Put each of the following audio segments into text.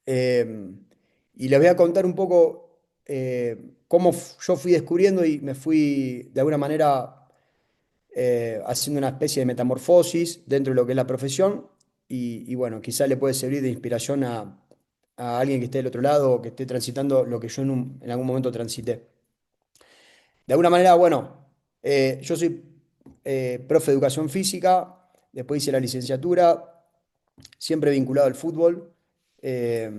Eh, y les voy a contar un poco cómo yo fui descubriendo y me fui de alguna manera haciendo una especie de metamorfosis dentro de lo que es la profesión. Y bueno, quizá le puede servir de inspiración a alguien que esté del otro lado o que esté transitando lo que yo en algún momento transité. De alguna manera, bueno, yo soy profe de educación física, después hice la licenciatura, siempre vinculado al fútbol. eh,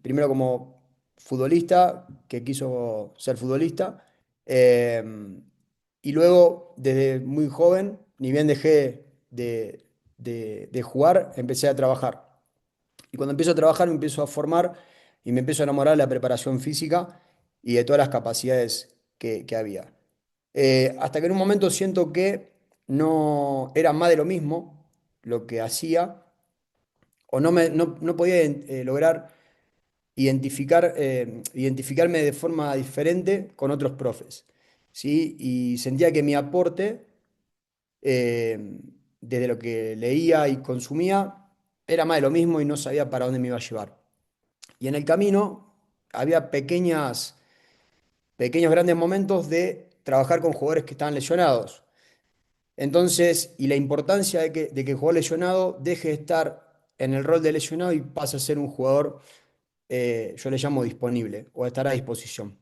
Primero como futbolista, que quiso ser futbolista, eh, y luego desde muy joven, ni bien dejé de jugar, empecé a trabajar. Y cuando empiezo a trabajar me empiezo a formar y me empiezo a enamorar de la preparación física y de todas las capacidades que había. Hasta que en un momento siento que no era más de lo mismo lo que hacía, o no podía lograr identificarme de forma diferente con otros profes, ¿sí? Y sentía que mi aporte, eh, desde lo que leía y consumía, era más de lo mismo y no sabía para dónde me iba a llevar. Y en el camino había pequeños grandes momentos de trabajar con jugadores que estaban lesionados. Entonces, y la importancia de que el jugador lesionado deje de estar en el rol de lesionado y pase a ser un jugador, yo le llamo disponible o estar a disposición.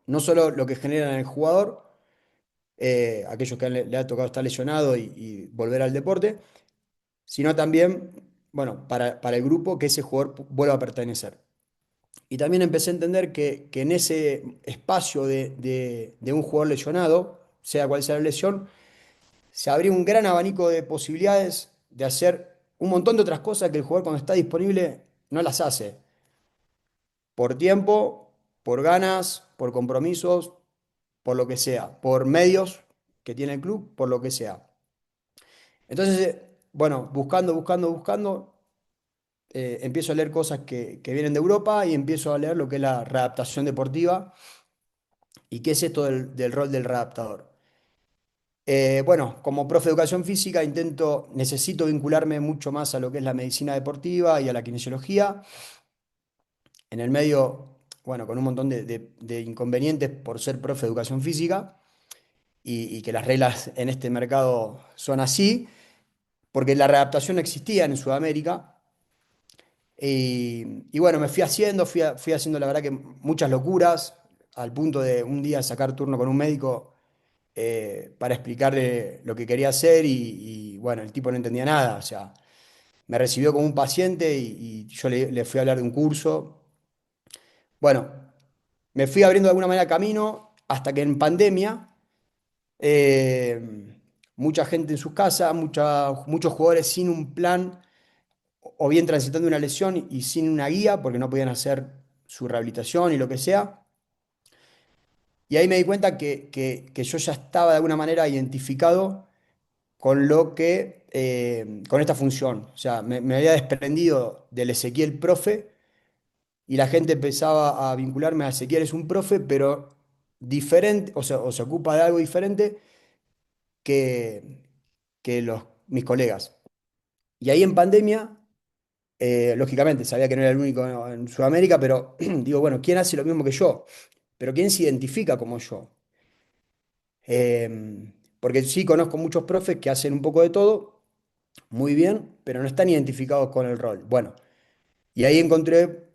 No solo lo que genera en el jugador, aquellos que le ha tocado estar lesionado y volver al deporte, sino también, bueno, para el grupo que ese jugador vuelva a pertenecer. Y también empecé a entender que en ese espacio de un jugador lesionado, sea cual sea la lesión, se abría un gran abanico de posibilidades de hacer un montón de otras cosas que el jugador cuando está disponible no las hace. Por tiempo, por ganas, por compromisos, por lo que sea, por medios que tiene el club, por lo que sea. Entonces, bueno, buscando, empiezo a leer cosas que vienen de Europa y empiezo a leer lo que es la readaptación deportiva y qué es esto del rol del readaptador. Bueno, como profe de educación física necesito vincularme mucho más a lo que es la medicina deportiva y a la kinesiología. En el medio, bueno, con un montón de inconvenientes por ser profe de educación física y que las reglas en este mercado son así, porque la readaptación no existía en Sudamérica. Y bueno, me fui haciendo la verdad que muchas locuras, al punto de un día sacar turno con un médico para explicarle lo que quería hacer y, bueno, el tipo no entendía nada, o sea, me recibió como un paciente y yo le fui a hablar de un curso. Bueno, me fui abriendo de alguna manera camino hasta que en pandemia, mucha gente en sus casas, muchos jugadores sin un plan o bien transitando una lesión y sin una guía porque no podían hacer su rehabilitación y lo que sea. Y ahí me di cuenta que yo ya estaba de alguna manera identificado con con esta función. O sea, me había desprendido del Ezequiel profe y la gente empezaba a vincularme a Ezequiel es un profe, pero diferente, o se ocupa de algo diferente que, que mis colegas. Y ahí en pandemia, lógicamente, sabía que no era el único en Sudamérica, pero digo, bueno, ¿quién hace lo mismo que yo? Pero ¿quién se identifica como yo? Porque sí conozco muchos profes que hacen un poco de todo, muy bien, pero no están identificados con el rol. Bueno, y ahí encontré,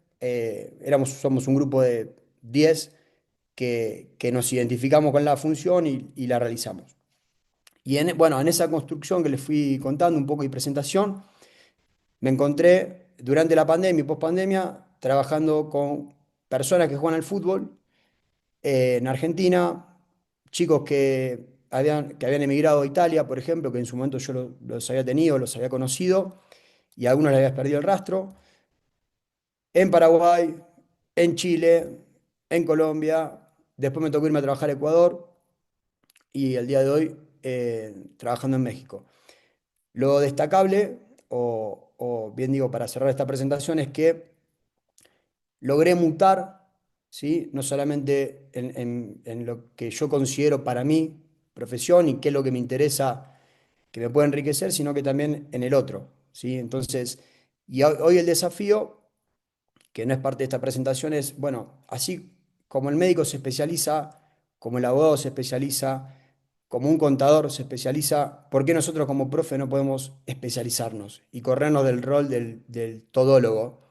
somos un grupo de 10 que nos identificamos con la función y la realizamos. Y bueno, en esa construcción que les fui contando un poco y presentación, me encontré durante la pandemia y pospandemia trabajando con personas que juegan al fútbol en Argentina, chicos que habían emigrado a Italia, por ejemplo, que en su momento yo los había tenido, los había conocido, y a algunos les había perdido el rastro, en Paraguay, en Chile, en Colombia, después me tocó irme a trabajar a Ecuador y el día de hoy trabajando en México. Lo destacable, o bien digo, para cerrar esta presentación, es que logré mutar, ¿sí? No solamente en lo que yo considero para mí profesión y qué es lo que me interesa que me puede enriquecer, sino que también en el otro, ¿sí? Entonces, hoy el desafío que no es parte de esta presentación, es, bueno, así como el médico se especializa, como el abogado se especializa, como un contador se especializa, ¿por qué nosotros como profe no podemos especializarnos y corrernos del rol del todólogo?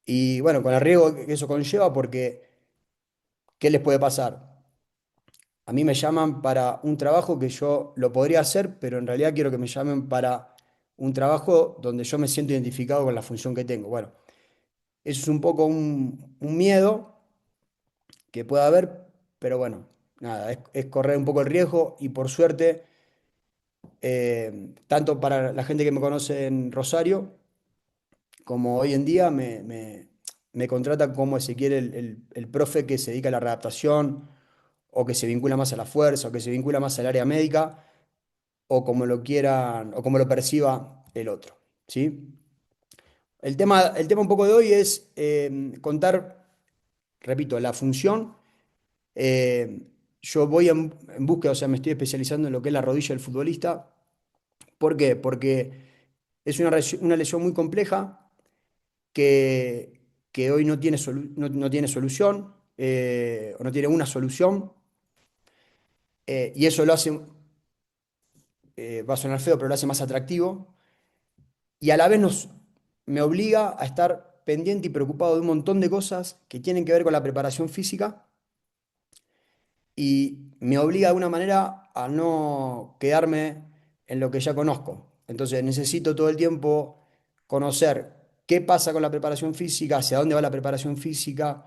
Y bueno, con el riesgo que eso conlleva, porque ¿qué les puede pasar? A mí me llaman para un trabajo que yo lo podría hacer, pero en realidad quiero que me llamen para un trabajo donde yo me siento identificado con la función que tengo. Bueno, eso es un poco un miedo que puede haber, pero bueno, nada, es correr un poco el riesgo y por suerte, tanto para la gente que me conoce en Rosario, como hoy en día me contrata como Ezequiel el profe que se dedica a la readaptación o que se vincula más a la fuerza o que se vincula más al área médica o como lo quieran o como lo perciba el otro, ¿sí? El tema un poco de hoy es contar, repito, la función. Eh, yo voy en búsqueda, o sea, me estoy especializando en lo que es la rodilla del futbolista. ¿Por qué? Porque es una lesión muy compleja que hoy no tiene, no tiene solución, o no tiene una solución, y eso lo hace, va a sonar feo, pero lo hace más atractivo, y a la vez me obliga a estar pendiente y preocupado de un montón de cosas que tienen que ver con la preparación física y me obliga de alguna manera a no quedarme en lo que ya conozco. Entonces necesito todo el tiempo conocer qué pasa con la preparación física, hacia dónde va la preparación física,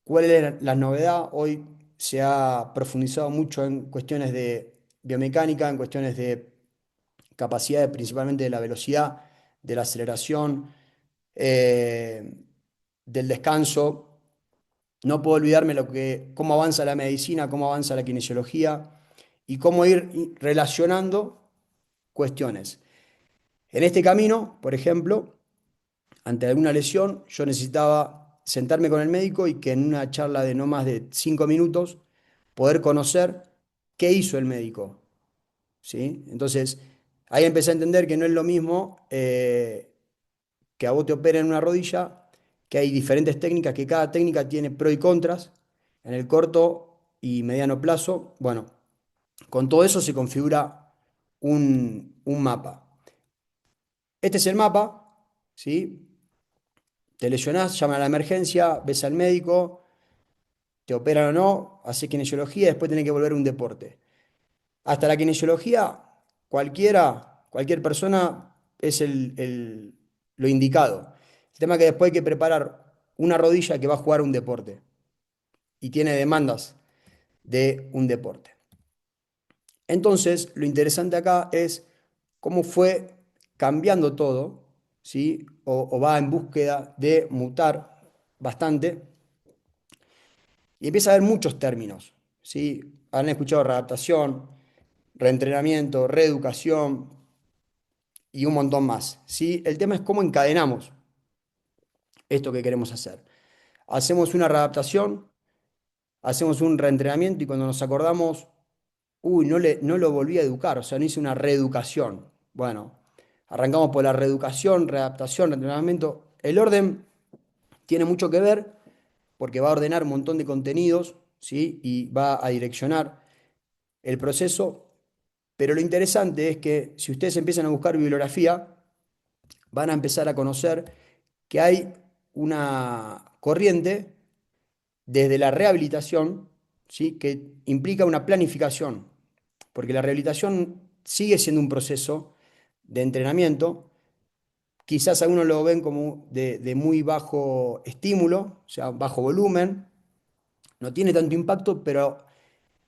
cuál es la novedad. Hoy se ha profundizado mucho en cuestiones de biomecánica, en cuestiones de capacidades, principalmente de la velocidad, de la aceleración, eh, del descanso. No puedo olvidarme cómo avanza la medicina, cómo avanza la kinesiología y cómo ir relacionando cuestiones. En este camino, por ejemplo, ante alguna lesión, yo necesitaba sentarme con el médico y que en una charla de no más de 5 minutos poder conocer qué hizo el médico, ¿sí? Entonces, ahí empecé a entender que no es lo mismo que a vos te operen una rodilla, que hay diferentes técnicas, que cada técnica tiene pros y contras en el corto y mediano plazo. Bueno, con todo eso se configura un mapa. Este es el mapa, ¿sí? Te lesionás, llaman a la emergencia, ves al médico, te operan o no, haces kinesiología, después tenés que volver a un deporte. Hasta la kinesiología, cualquier persona es lo indicado. El tema es que después hay que preparar una rodilla que va a jugar un deporte y tiene demandas de un deporte. Entonces, lo interesante acá es cómo fue cambiando todo, ¿sí? O va en búsqueda de mutar bastante y empieza a haber muchos términos, ¿sí? Han escuchado readaptación, reentrenamiento, reeducación y un montón más, ¿sí? El tema es cómo encadenamos esto que queremos hacer. Hacemos una readaptación, hacemos un reentrenamiento y cuando nos acordamos, uy, no lo volví a educar, o sea, no hice una reeducación. Bueno, arrancamos por la reeducación, readaptación, reentrenamiento. El orden tiene mucho que ver porque va a ordenar un montón de contenidos, ¿sí? Y va a direccionar el proceso. Pero lo interesante es que si ustedes empiezan a buscar bibliografía, van a empezar a conocer que hay una corriente desde la rehabilitación, ¿sí? Que implica una planificación, porque la rehabilitación sigue siendo un proceso de entrenamiento. Quizás algunos lo ven como de muy bajo estímulo, o sea, bajo volumen, no tiene tanto impacto, pero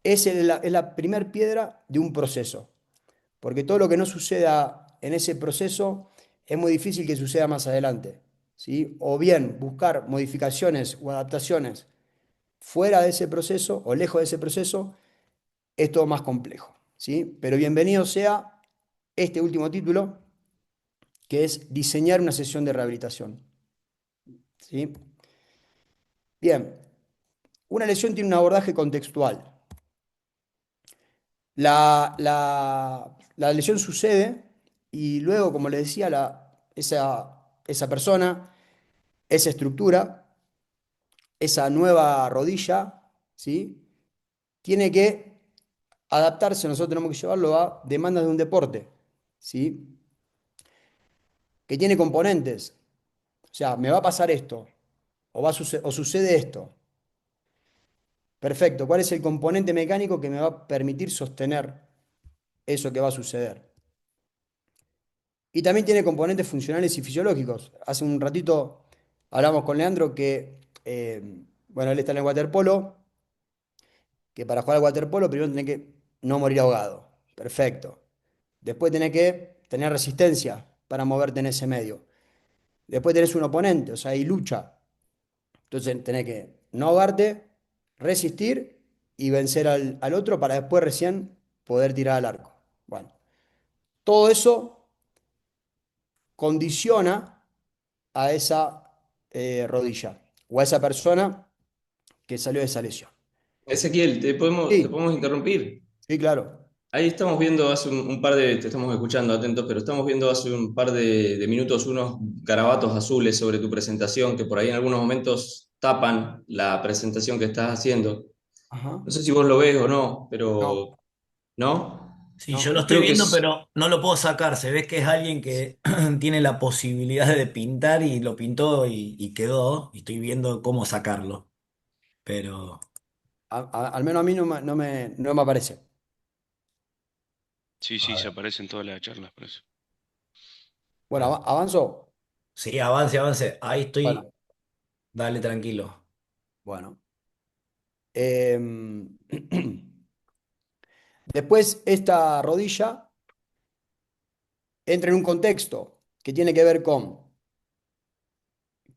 es la primer piedra de un proceso, porque todo lo que no suceda en ese proceso es muy difícil que suceda más adelante, ¿sí? O bien buscar modificaciones o adaptaciones fuera de ese proceso o lejos de ese proceso es todo más complejo, ¿sí? Pero bienvenido sea este último título, que es diseñar una sesión de rehabilitación, ¿sí? Bien, una lesión tiene un abordaje contextual. La lesión sucede y luego, como le decía, esa persona esa estructura, esa nueva rodilla, ¿sí? Tiene que adaptarse, nosotros tenemos que llevarlo a demandas de un deporte, ¿sí? Que tiene componentes. O sea, me va a pasar esto, o sucede esto. Perfecto, ¿cuál es el componente mecánico que me va a permitir sostener eso que va a suceder? Y también tiene componentes funcionales y fisiológicos. Hace un ratito hablamos con Leandro que, bueno, él está en el waterpolo, que para jugar al waterpolo primero tenés que no morir ahogado. Perfecto. Después tenés que tener resistencia para moverte en ese medio. Después tenés un oponente, o sea, hay lucha. Entonces tenés que no ahogarte, resistir y vencer al otro para después recién poder tirar al arco. Bueno, todo eso condiciona a esa rodilla o a esa persona que salió de esa lesión. Ezequiel, te Sí, podemos interrumpir. sí, claro. Ahí estamos viendo hace un par de, te estamos escuchando atentos, pero estamos viendo hace un par de minutos unos garabatos azules sobre tu presentación que por ahí en algunos momentos tapan la presentación que estás haciendo. Ajá. No sé si vos lo ves o no, No, pero ¿no? Sí, yo lo no. estoy Creo que viendo, es, pero no lo puedo sacar. Se ve que es alguien que tiene la posibilidad de pintar y lo pintó y quedó. Y estoy viendo cómo sacarlo. Pero Al menos a mí no me aparece. Sí, a sí, se ver. aparece en todas las charlas, por eso. Bueno, avanzo. Sí, avance, avance. Ahí estoy. Bueno, Dale, tranquilo. bueno. Después, esta rodilla entra en un contexto que tiene que ver con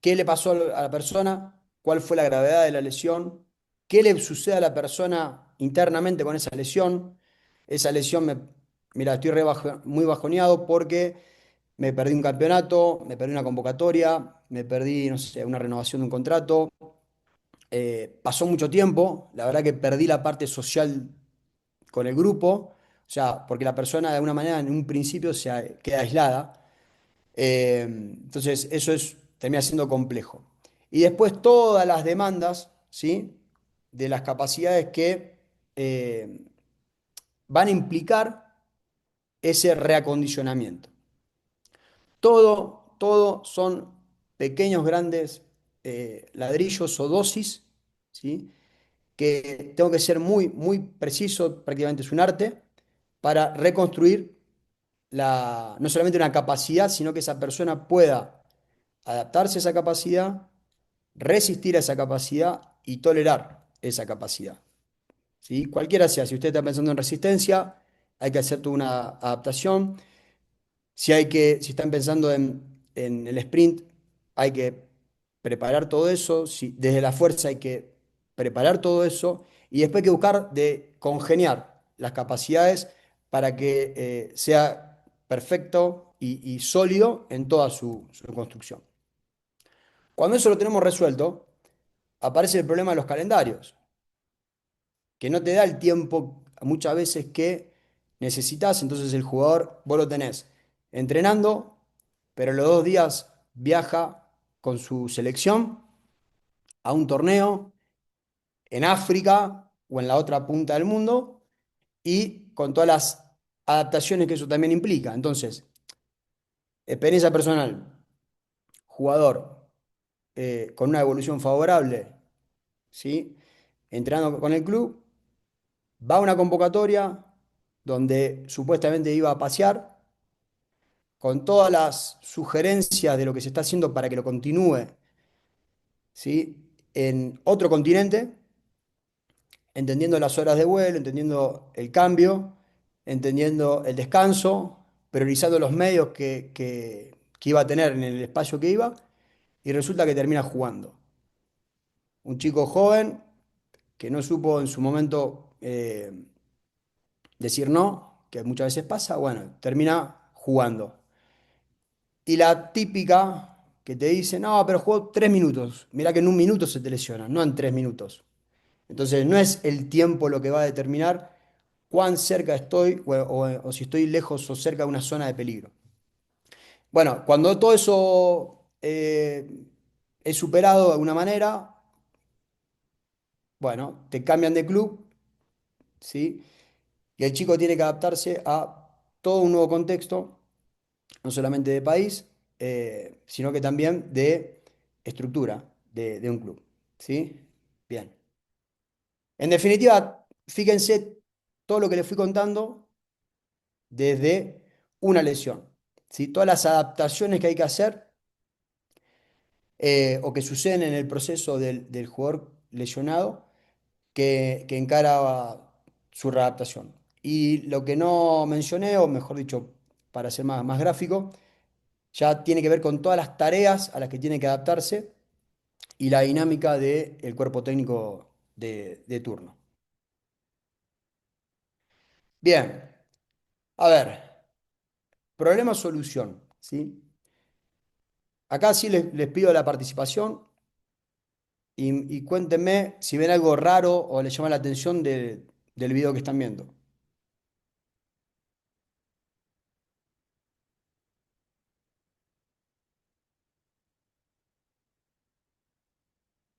qué le pasó a la persona, cuál fue la gravedad de la lesión, qué le sucede a la persona internamente con esa lesión. Esa lesión mira, estoy muy bajoneado porque me perdí un campeonato, me perdí una convocatoria, me perdí, no sé, una renovación de un contrato. Pasó mucho tiempo, la verdad que perdí la parte social con el grupo, o sea, porque la persona de alguna manera en un principio queda aislada. Entonces, termina siendo complejo. Y después todas las demandas, ¿sí? De las capacidades que eh, van a implicar ese reacondicionamiento. Todo son pequeños, grandes ladrillos o dosis, ¿sí? Que tengo que ser muy preciso, prácticamente es un arte, para reconstruir no solamente una capacidad, sino que esa persona pueda adaptarse a esa capacidad, resistir a esa capacidad y tolerar esa capacidad. ¿Sí? Cualquiera sea, si usted está pensando en resistencia, hay que hacer toda una adaptación. Si están pensando en el sprint, hay que preparar todo eso. Si, desde la fuerza hay que preparar todo eso. Y después hay que buscar de congeniar las capacidades para que sea perfecto y sólido en toda su construcción. Cuando eso lo tenemos resuelto, aparece el problema de los calendarios, que no te da el tiempo muchas veces que necesitas. Entonces el jugador, vos lo tenés entrenando, pero los 2 días viaja con su selección a un torneo en África o en la otra punta del mundo y con todas las adaptaciones que eso también implica. Entonces, experiencia personal, jugador con una evolución favorable, ¿sí? Entrenando con el club, va a una convocatoria donde supuestamente iba a pasear, con todas las sugerencias de lo que se está haciendo para que lo continúe, ¿sí? En otro continente, entendiendo las horas de vuelo, entendiendo el cambio, entendiendo el descanso, priorizando los medios que iba a tener en el espacio que iba, y resulta que termina jugando. Un chico joven que no supo en su momento decir no, que muchas veces pasa, bueno, termina jugando. Y la típica que te dice, no, pero jugó 3 minutos. Mirá que en un minuto se te lesiona, no en 3 minutos. Entonces no es el tiempo lo que va a determinar cuán cerca estoy o si estoy lejos o cerca de una zona de peligro. Bueno, cuando todo eso es superado de alguna manera, bueno, te cambian de club, ¿sí? Y el chico tiene que adaptarse a todo un nuevo contexto, no solamente de país, sino que también de estructura de un club, ¿sí? Bien. En definitiva, fíjense todo lo que les fui contando desde una lesión, ¿sí? Todas las adaptaciones que hay que hacer o que suceden en el proceso del jugador lesionado que encara su readaptación. Y lo que no mencioné, o mejor dicho, para ser más gráfico, ya tiene que ver con todas las tareas a las que tiene que adaptarse y la dinámica del cuerpo técnico de turno. Bien, a ver, problema-solución, ¿sí? Acá sí les pido la participación y cuéntenme si ven algo raro o les llama la atención del video que están viendo.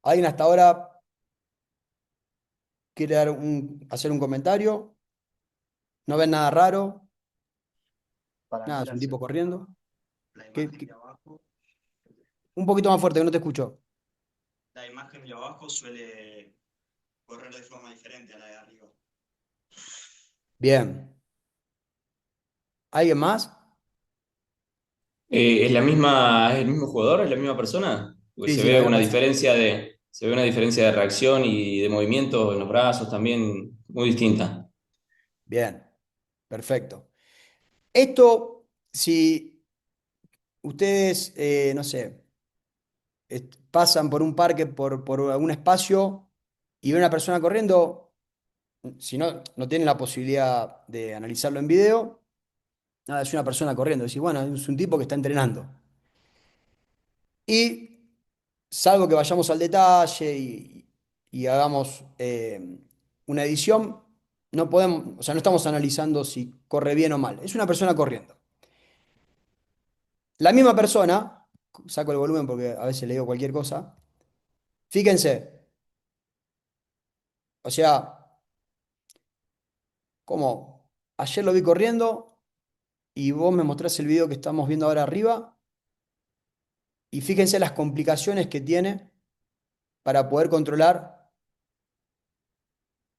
¿Alguien hasta ahora quiere hacer un comentario? ¿No ven nada raro? Para Nada, mí es un tipo corriendo. la ¿Qué- imagen qué? de abajo, Un poquito más fuerte, que no te escucho. la imagen de abajo suele correr de forma diferente a la de arriba. Bien. ¿Alguien más? ¿Es la misma, es el mismo jugador, es la misma persona? Pues Sí, sí, la misma persona. se ve una diferencia de reacción y de movimiento en los brazos también muy distinta. Bien, perfecto. Esto, si ustedes, no sé, pasan por un parque, por algún espacio y ven a una persona corriendo, si no tienen la posibilidad de analizarlo en video, nada, es una persona corriendo. Decís, bueno, es un tipo que está entrenando. Y salvo que vayamos al detalle y hagamos una edición, no podemos, o sea, no estamos analizando si corre bien o mal. Es una persona corriendo. La misma persona, saco el volumen porque a veces le digo cualquier cosa, fíjense, o sea, como ayer lo vi corriendo y vos me mostrás el video que estamos viendo ahora arriba y fíjense las complicaciones que tiene para poder controlar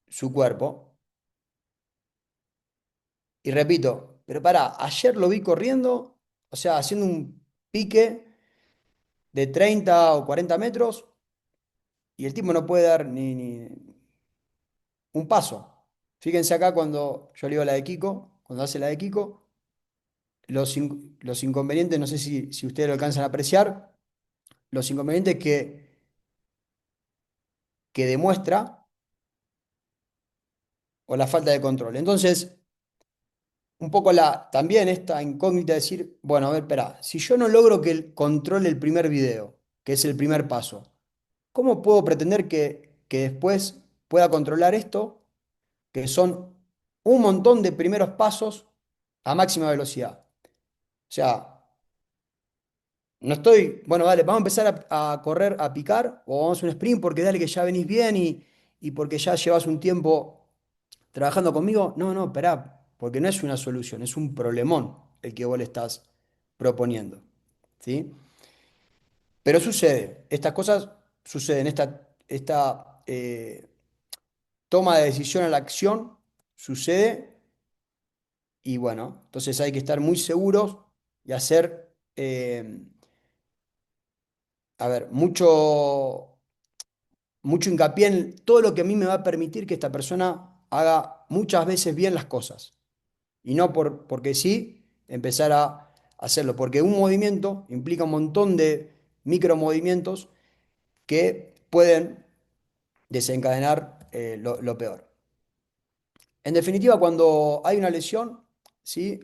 su cuerpo. Y repito, pero pará, ayer lo vi corriendo, o sea, haciendo un pique de 30 o 40 metros y el tipo no puede dar ni un paso. Fíjense acá cuando yo le digo la de Kiko, cuando hace la de Kiko, los inconvenientes, no sé si ustedes lo alcanzan a apreciar, los inconvenientes que demuestra o la falta de control. Entonces, un poco también esta incógnita de decir, bueno, a ver, espera, si yo no logro que él controle el primer video, que es el primer paso, ¿cómo puedo pretender que después pueda controlar esto, que son un montón de primeros pasos a máxima velocidad? O sea, no estoy, bueno, dale, vamos a empezar a correr, a picar, o vamos a un sprint porque dale que ya venís bien y porque ya llevas un tiempo trabajando conmigo. No, no, esperá, porque no es una solución, es un problemón el que vos le estás proponiendo. ¿Sí? Pero sucede, estas cosas suceden, esta toma de decisión a la acción sucede y bueno, entonces hay que estar muy seguros y hacer, a ver, mucho hincapié en todo lo que a mí me va a permitir que esta persona haga muchas veces bien las cosas. Y no porque sí empezar a hacerlo, porque un movimiento implica un montón de micromovimientos que pueden desencadenar lo peor. En definitiva, cuando hay una lesión, ¿sí?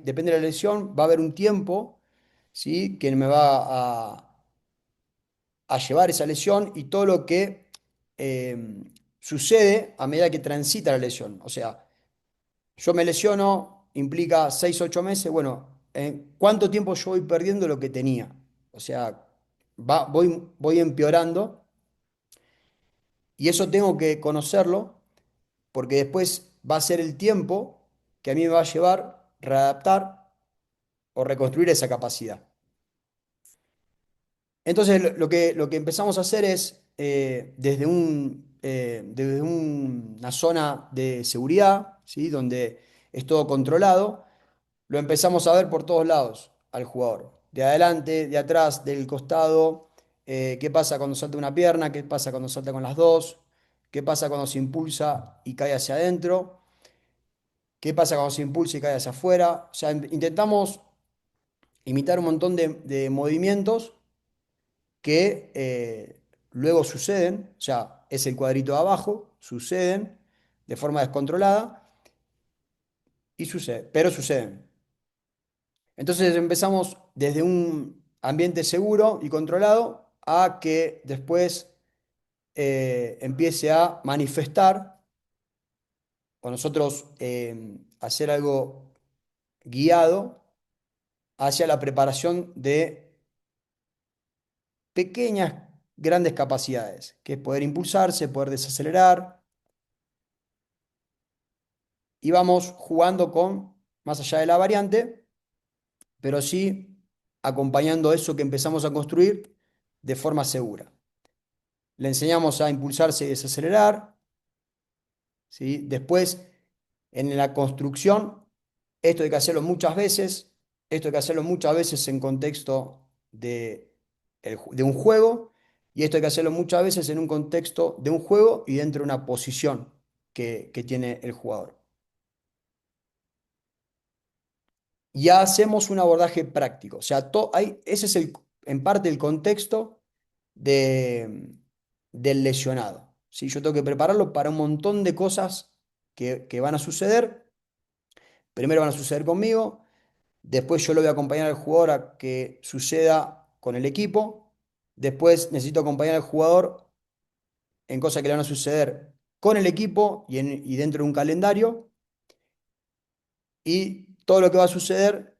Depende de la lesión, va a haber un tiempo, ¿sí? Que me va a llevar esa lesión y todo lo que sucede a medida que transita la lesión. O sea, yo me lesiono, implica 6 8 meses. Bueno, ¿en cuánto tiempo yo voy perdiendo lo que tenía? O sea, voy empeorando y eso tengo que conocerlo porque después va a ser el tiempo que a mí me va a llevar readaptar o reconstruir esa capacidad. Entonces, lo que empezamos a hacer es, desde una zona de seguridad, ¿sí? Donde es todo controlado, lo empezamos a ver por todos lados al jugador. De adelante, de atrás, del costado, qué pasa cuando salta una pierna, qué pasa cuando salta con las dos, qué pasa cuando se impulsa y cae hacia adentro, qué pasa cuando se impulsa y cae hacia afuera. O sea, intentamos imitar un montón de movimientos que luego suceden, o sea, es el cuadrito de abajo, suceden de forma descontrolada y sucede, pero suceden. Entonces empezamos desde un ambiente seguro y controlado a que después empiece a manifestar o nosotros hacer algo guiado hacia la preparación de pequeñas, grandes capacidades, que es poder impulsarse, poder desacelerar, y vamos jugando con, más allá de la variante, pero sí acompañando eso que empezamos a construir de forma segura. Le enseñamos a impulsarse y desacelerar, ¿sí? Después, en la construcción, esto hay que hacerlo muchas veces, esto hay que hacerlo muchas veces en contexto de un juego, y esto hay que hacerlo muchas veces en un contexto de un juego y dentro de una posición que tiene el jugador. Ya hacemos un abordaje práctico. O sea, ese es en parte el contexto del lesionado. ¿Sí? Yo tengo que prepararlo para un montón de cosas que van a suceder. Primero van a suceder conmigo, después yo lo voy a acompañar al jugador a que suceda con el equipo, después necesito acompañar al jugador en cosas que le van a suceder con el equipo y dentro de un calendario, y todo lo que va a suceder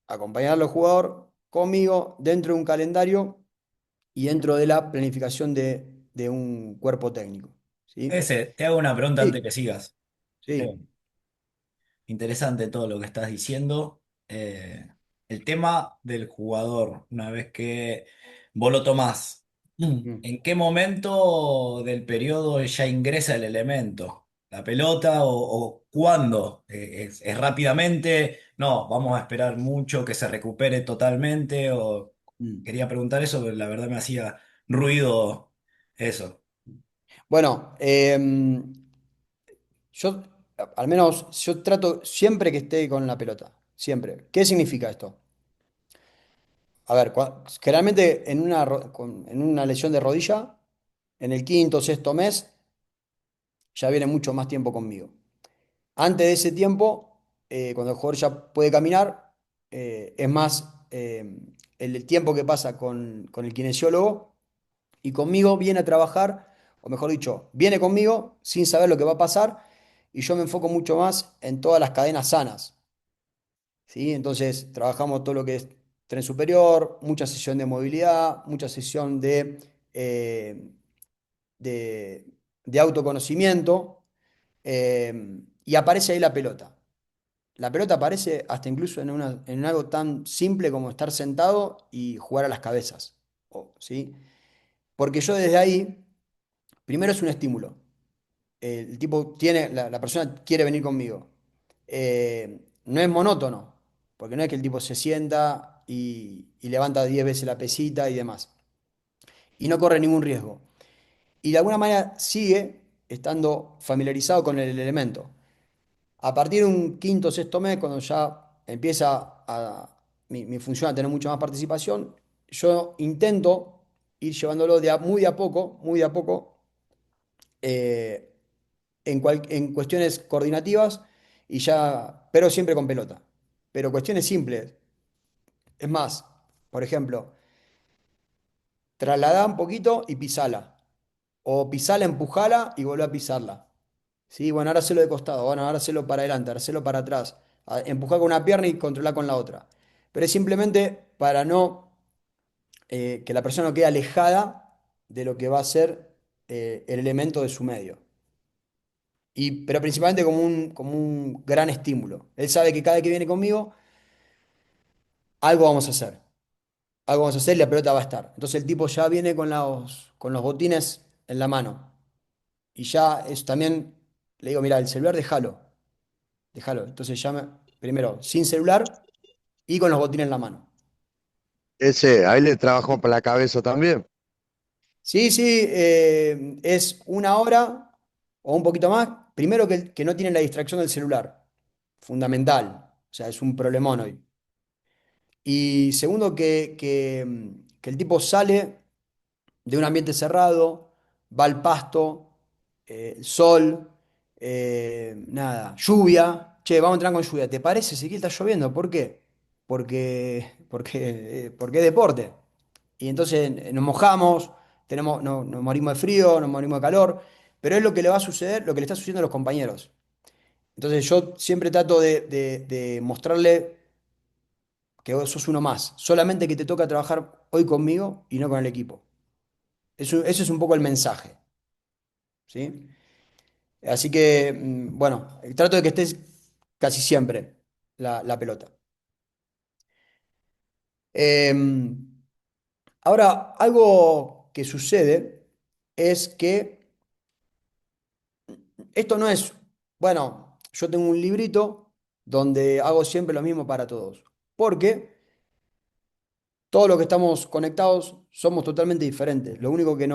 acompañarlo al jugador conmigo dentro de un calendario y dentro de la planificación de un cuerpo técnico. ¿Sí? Ese, te hago una pregunta antes Sí, que sigas. sí. Interesante todo lo que estás diciendo. El tema del jugador, una vez que vos lo tomás, Mm. ¿en qué momento del periodo ya ingresa el elemento? ¿La pelota o cuándo? ¿Es rápidamente? No, vamos a esperar mucho que se recupere totalmente. O Mm. quería preguntar eso, pero la verdad me hacía ruido eso. Bueno, yo, al menos, yo trato siempre que esté con la pelota. Siempre. ¿Qué significa esto? A ver, generalmente en una lesión de rodilla, en el quinto o sexto mes, ya viene mucho más tiempo conmigo. Antes de ese tiempo, cuando el jugador ya puede caminar, es más el tiempo que pasa con el kinesiólogo y conmigo viene a trabajar, o mejor dicho, viene conmigo sin saber lo que va a pasar y yo me enfoco mucho más en todas las cadenas sanas, ¿sí? Entonces, trabajamos todo lo que es tren superior, mucha sesión de movilidad, mucha sesión eh, de, de autoconocimiento, y aparece ahí la pelota. La pelota aparece hasta incluso en algo tan simple como estar sentado y jugar a las cabezas, ¿sí? Porque yo desde ahí, primero es un estímulo. El tipo la persona quiere venir conmigo. No es monótono, porque no es que el tipo se sienta y levanta 10 veces la pesita y demás. Y no corre ningún riesgo. Y de alguna manera sigue estando familiarizado con el elemento. A partir de un quinto o sexto mes, cuando ya empieza mi función a tener mucha más participación, yo intento ir llevándolo muy de a poco, eh, en cuestiones coordinativas y ya, pero siempre con pelota. Pero cuestiones simples. Es más, por ejemplo, trasladá un poquito y pisala. O pisala, empujala y volvé a pisarla. Sí, bueno, ahora hacelo de costado, bueno, ahora hacelo para adelante, ahora hacelo para atrás. Empujá con una pierna y controlar con la otra. Pero es simplemente para no que la persona no quede alejada de lo que va a ser el elemento de su medio. Pero principalmente como un gran estímulo. Él sabe que cada vez que viene conmigo, algo vamos a hacer. Algo vamos a hacer y la pelota va a estar. Entonces el tipo ya viene con los botines en la mano. Y ya es también, le digo, mira, el celular déjalo, déjalo. Entonces primero, sin celular y con los botines en la mano. Ese, ahí le trabajó para la cabeza también. Sí, sí, es una hora o un poquito más. Primero que no tienen la distracción del celular. Fundamental. O sea, es un problemón hoy. Y segundo, que el tipo sale de un ambiente cerrado, va al pasto, sol, nada, lluvia. Che, vamos a entrar con lluvia. ¿Te parece, Ezequiel, está lloviendo? ¿Por qué? Porque es deporte. Y entonces nos mojamos, nos morimos de frío, nos morimos de calor, pero es lo que le va a suceder, lo que le está sucediendo a los compañeros. Entonces yo siempre trato de mostrarle que vos sos uno más, solamente que te toca trabajar hoy conmigo y no con el equipo. Ese es un poco el mensaje, ¿sí? Así que, bueno, trato de que estés casi siempre la pelota. Ahora, algo que sucede es que esto no es, bueno, yo tengo un librito donde hago siempre lo mismo para todos, porque todos los que estamos conectados somos totalmente diferentes. Lo único que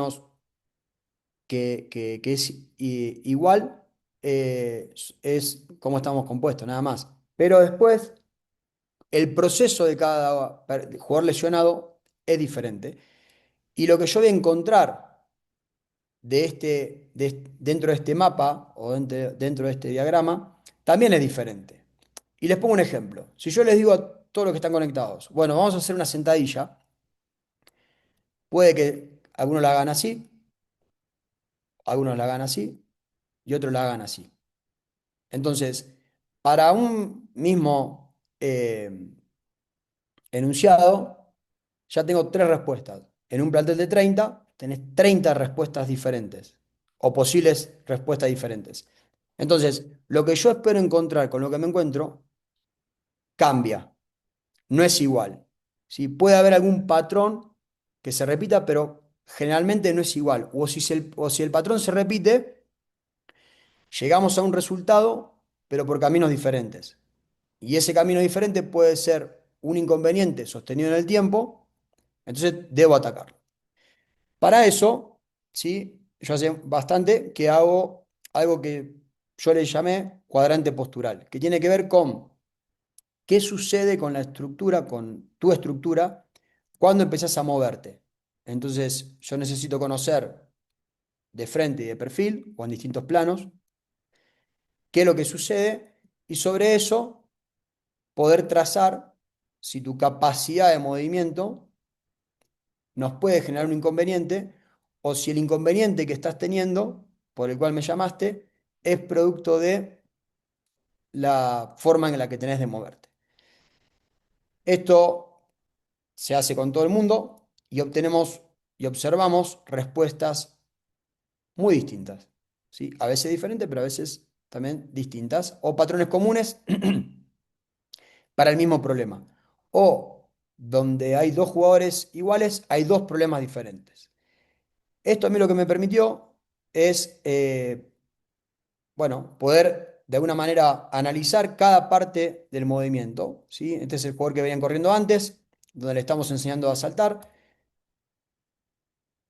es igual es cómo estamos compuestos, nada más. Pero después, el proceso de cada jugador lesionado es diferente. Y lo que yo voy a encontrar dentro de este mapa o dentro de este diagrama también es diferente. Y les pongo un ejemplo. Si yo les digo a todos los que están conectados, bueno, vamos a hacer una sentadilla, puede que algunos la hagan así, algunos la hagan así y otros la hagan así. Entonces, para un mismo enunciado, ya tengo tres respuestas. En un plantel de 30 tenés 30 respuestas diferentes o posibles respuestas diferentes. Entonces, lo que yo espero encontrar con lo que me encuentro cambia, no es igual. ¿Sí? Puede haber algún patrón que se repita, pero generalmente no es igual. O si el patrón se repite, llegamos a un resultado, pero por caminos diferentes. Y ese camino diferente puede ser un inconveniente sostenido en el tiempo, entonces debo atacarlo. Para eso, ¿sí? Yo hace bastante que hago algo que yo le llamé cuadrante postural, que tiene que ver con qué sucede con la estructura, con tu estructura, cuando empezás a moverte. Entonces, yo necesito conocer de frente y de perfil, o en distintos planos, qué es lo que sucede, y sobre eso poder trazar si tu capacidad de movimiento nos puede generar un inconveniente o si el inconveniente que estás teniendo, por el cual me llamaste, es producto de la forma en la que tenés de moverte. Esto se hace con todo el mundo y obtenemos y observamos respuestas muy distintas, ¿sí? A veces diferentes, pero a veces también distintas, o patrones comunes para el mismo problema. O donde hay dos jugadores iguales, hay dos problemas diferentes. Esto a mí lo que me permitió es, bueno, poder de alguna manera analizar cada parte del movimiento, ¿sí? Este es el jugador que venían corriendo antes, donde le estamos enseñando a saltar,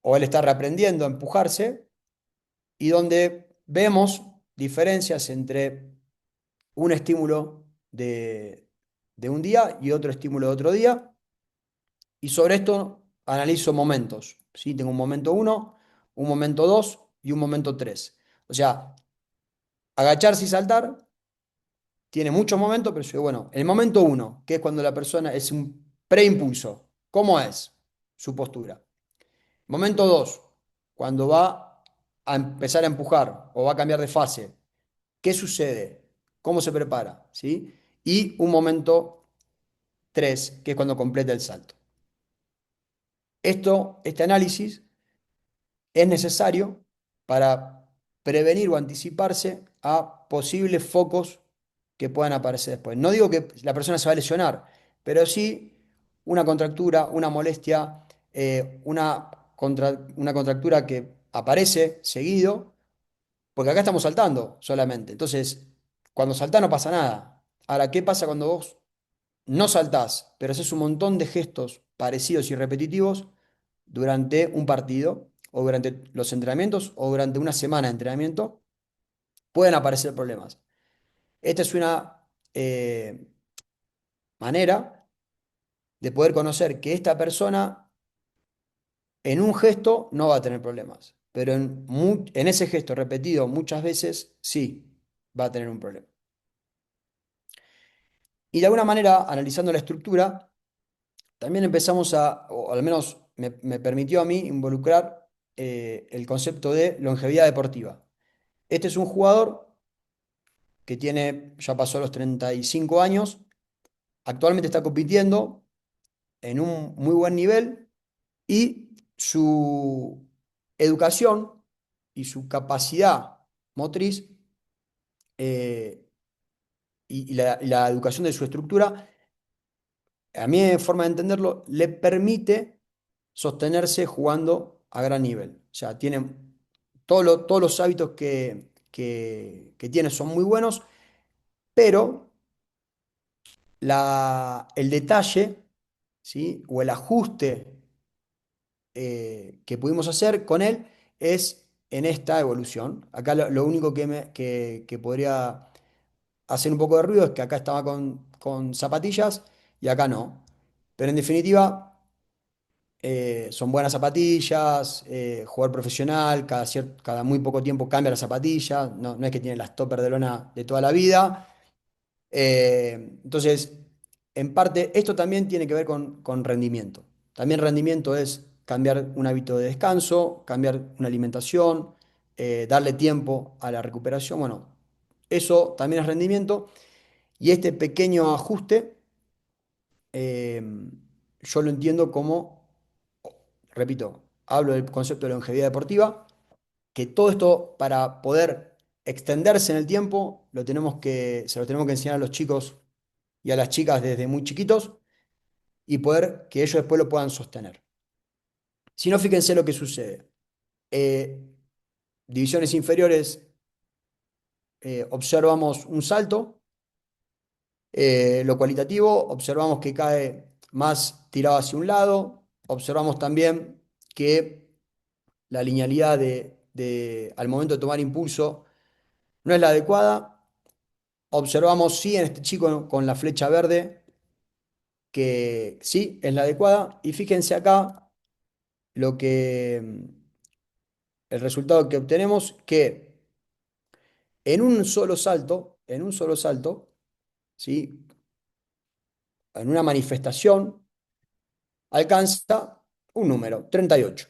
o él está reaprendiendo a empujarse, y donde vemos diferencias entre un estímulo de un día y otro estímulo de otro día, y sobre esto analizo momentos, ¿sí? Tengo un momento uno, un momento 2 y un momento 3. O sea, agacharse y saltar tiene muchos momentos, pero yo digo, bueno, el momento uno, que es cuando la persona es un preimpulso, ¿cómo es su postura? Momento 2, cuando va a empezar a empujar o va a cambiar de fase, ¿qué sucede? ¿Cómo se prepara? ¿Sí? Y un momento 3, que es cuando completa el salto. Este análisis es necesario para prevenir o anticiparse a posibles focos que puedan aparecer después. No digo que la persona se va a lesionar, pero sí una contractura, una molestia, una contractura que aparece seguido, porque acá estamos saltando solamente. Entonces, cuando saltás no pasa nada. Ahora, ¿qué pasa cuando vos no saltás, pero haces un montón de gestos parecidos y repetitivos durante un partido, o durante los entrenamientos, o durante una semana de entrenamiento? Pueden aparecer problemas. Esta es una manera de poder conocer que esta persona en un gesto no va a tener problemas, pero en ese gesto repetido muchas veces sí va a tener un problema. Y de alguna manera, analizando la estructura, también empezamos o al menos me permitió a mí involucrar el concepto de longevidad deportiva. Este es un jugador que ya pasó los 35 años, actualmente está compitiendo en un muy buen nivel y su educación y su capacidad motriz eh, y la educación de su estructura, a mi forma de entenderlo, le permite sostenerse jugando a gran nivel. O sea, tiene todos los hábitos que tiene son muy buenos, pero el detalle, ¿sí? O el ajuste que pudimos hacer con él es en esta evolución. Acá lo único que podría hacer un poco de ruido es que acá estaba con zapatillas y acá no. Pero en definitiva, son buenas zapatillas, jugador profesional, cada muy poco tiempo cambia las zapatillas, no es que tiene las topper de lona de toda la vida. Entonces, en parte, esto también tiene que ver con rendimiento. También rendimiento es cambiar un hábito de descanso, cambiar una alimentación, darle tiempo a la recuperación. Bueno, eso también es rendimiento. Y este pequeño ajuste, eh, yo lo entiendo como, repito, hablo del concepto de longevidad deportiva, que todo esto para poder extenderse en el tiempo, se lo tenemos que enseñar a los chicos y a las chicas desde muy chiquitos y poder que ellos después lo puedan sostener. Si no, fíjense lo que sucede. Eh, Divisiones inferiores, observamos un salto, lo cualitativo, observamos que cae más tirado hacia un lado, observamos también que la linealidad al momento de tomar impulso no es la adecuada. Observamos, sí, en este chico con la flecha verde, que sí, es la adecuada. Y fíjense acá lo que, el resultado que obtenemos, que en un solo salto, ¿sí? En una manifestación, alcanza un número, 38,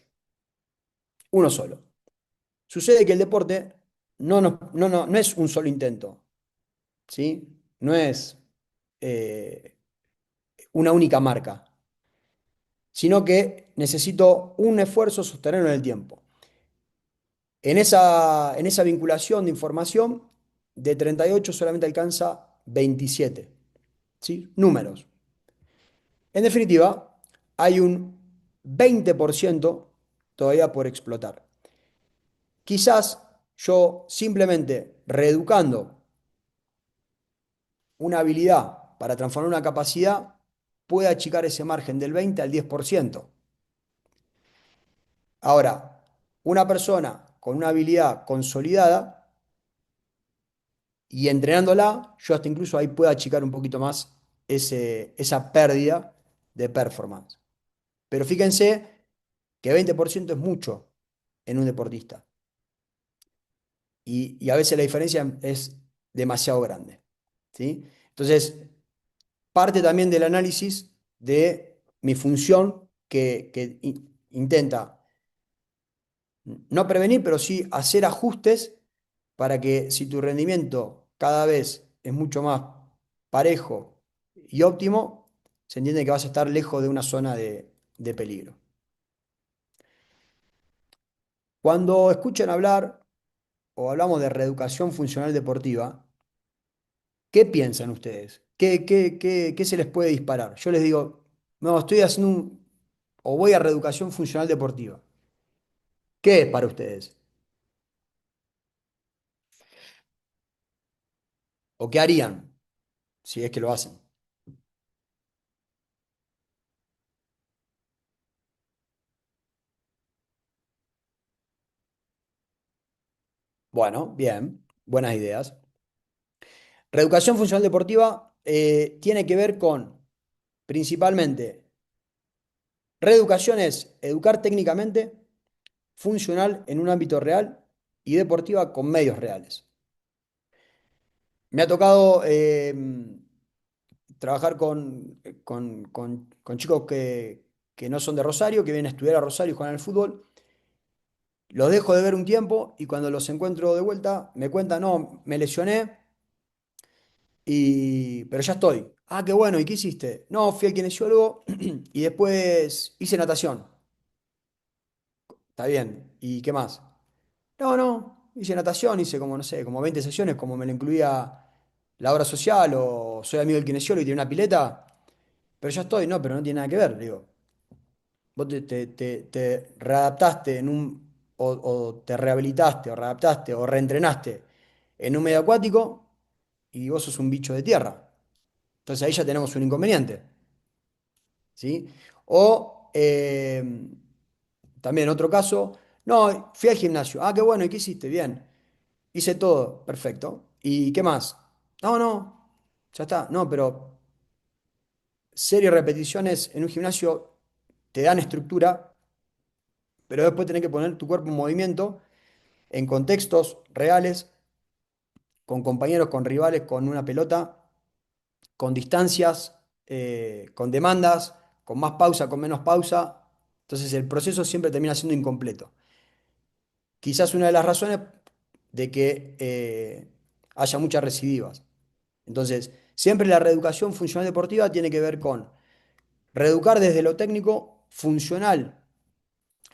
uno solo. Sucede que el deporte no es un solo intento, ¿sí? No es una única marca, sino que necesito un esfuerzo sostenerlo en el tiempo. En esa vinculación de información, de 38 solamente alcanza 27, ¿sí? Números. En definitiva, hay un 20% todavía por explotar. Quizás yo simplemente reeducando una habilidad para transformar una capacidad pueda achicar ese margen del 20 al 10%. Ahora, una persona con una habilidad consolidada y entrenándola, yo hasta incluso ahí puedo achicar un poquito más esa pérdida de performance. Pero fíjense que 20% es mucho en un deportista. Y a veces la diferencia es demasiado grande, ¿sí? Entonces, parte también del análisis de mi función que intenta no prevenir, pero sí hacer ajustes para que si tu rendimiento cada vez es mucho más parejo y óptimo, se entiende que vas a estar lejos de una zona de peligro. Cuando escuchan hablar o hablamos de reeducación funcional deportiva, ¿qué piensan ustedes? ¿Qué se les puede disparar? Yo les digo, no, estoy haciendo o voy a reeducación funcional deportiva. ¿Qué es para ustedes? ¿O qué harían si es que lo hacen? Bueno, bien, buenas ideas. Reeducación funcional deportiva tiene que ver con, principalmente, reeducación es educar técnicamente, funcional en un ámbito real y deportiva con medios reales. Me ha tocado trabajar con chicos que no son de Rosario, que vienen a estudiar a Rosario y juegan al fútbol. Los dejo de ver un tiempo y cuando los encuentro de vuelta me cuentan, no, me lesioné, pero ya estoy. Ah, qué bueno, ¿y qué hiciste? No, fui al kinesiólogo y después hice natación. Está bien, ¿y qué más? No, no, hice natación, hice como, no sé, como 20 sesiones, como me lo incluía la obra social o soy amigo del kinesiólogo y tiene una pileta, pero ya estoy, no, pero no tiene nada que ver, digo. Vos te readaptaste o te rehabilitaste, o readaptaste, o reentrenaste en un medio acuático y vos sos un bicho de tierra. Entonces ahí ya tenemos un inconveniente, ¿sí? O también otro caso, no, fui al gimnasio. Ah, qué bueno, ¿y qué hiciste? Bien. Hice todo, perfecto. ¿Y qué más? No, no, ya está. No, pero series y repeticiones en un gimnasio te dan estructura, pero después tenés que poner tu cuerpo en movimiento en contextos reales, con compañeros, con rivales, con una pelota, con distancias, con demandas, con más pausa, con menos pausa. Entonces el proceso siempre termina siendo incompleto. Quizás una de las razones de que haya muchas recidivas. Entonces, siempre la reeducación funcional deportiva tiene que ver con reeducar desde lo técnico funcional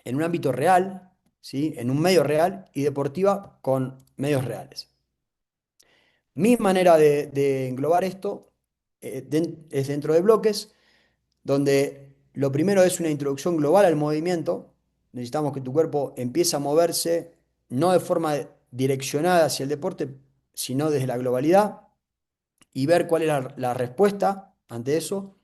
en un ámbito real, ¿sí? En un medio real y deportiva con medios reales. Mi manera de englobar esto es dentro de bloques, donde lo primero es una introducción global al movimiento. Necesitamos que tu cuerpo empiece a moverse, no de forma direccionada hacia el deporte, sino desde la globalidad y ver cuál es la respuesta ante eso.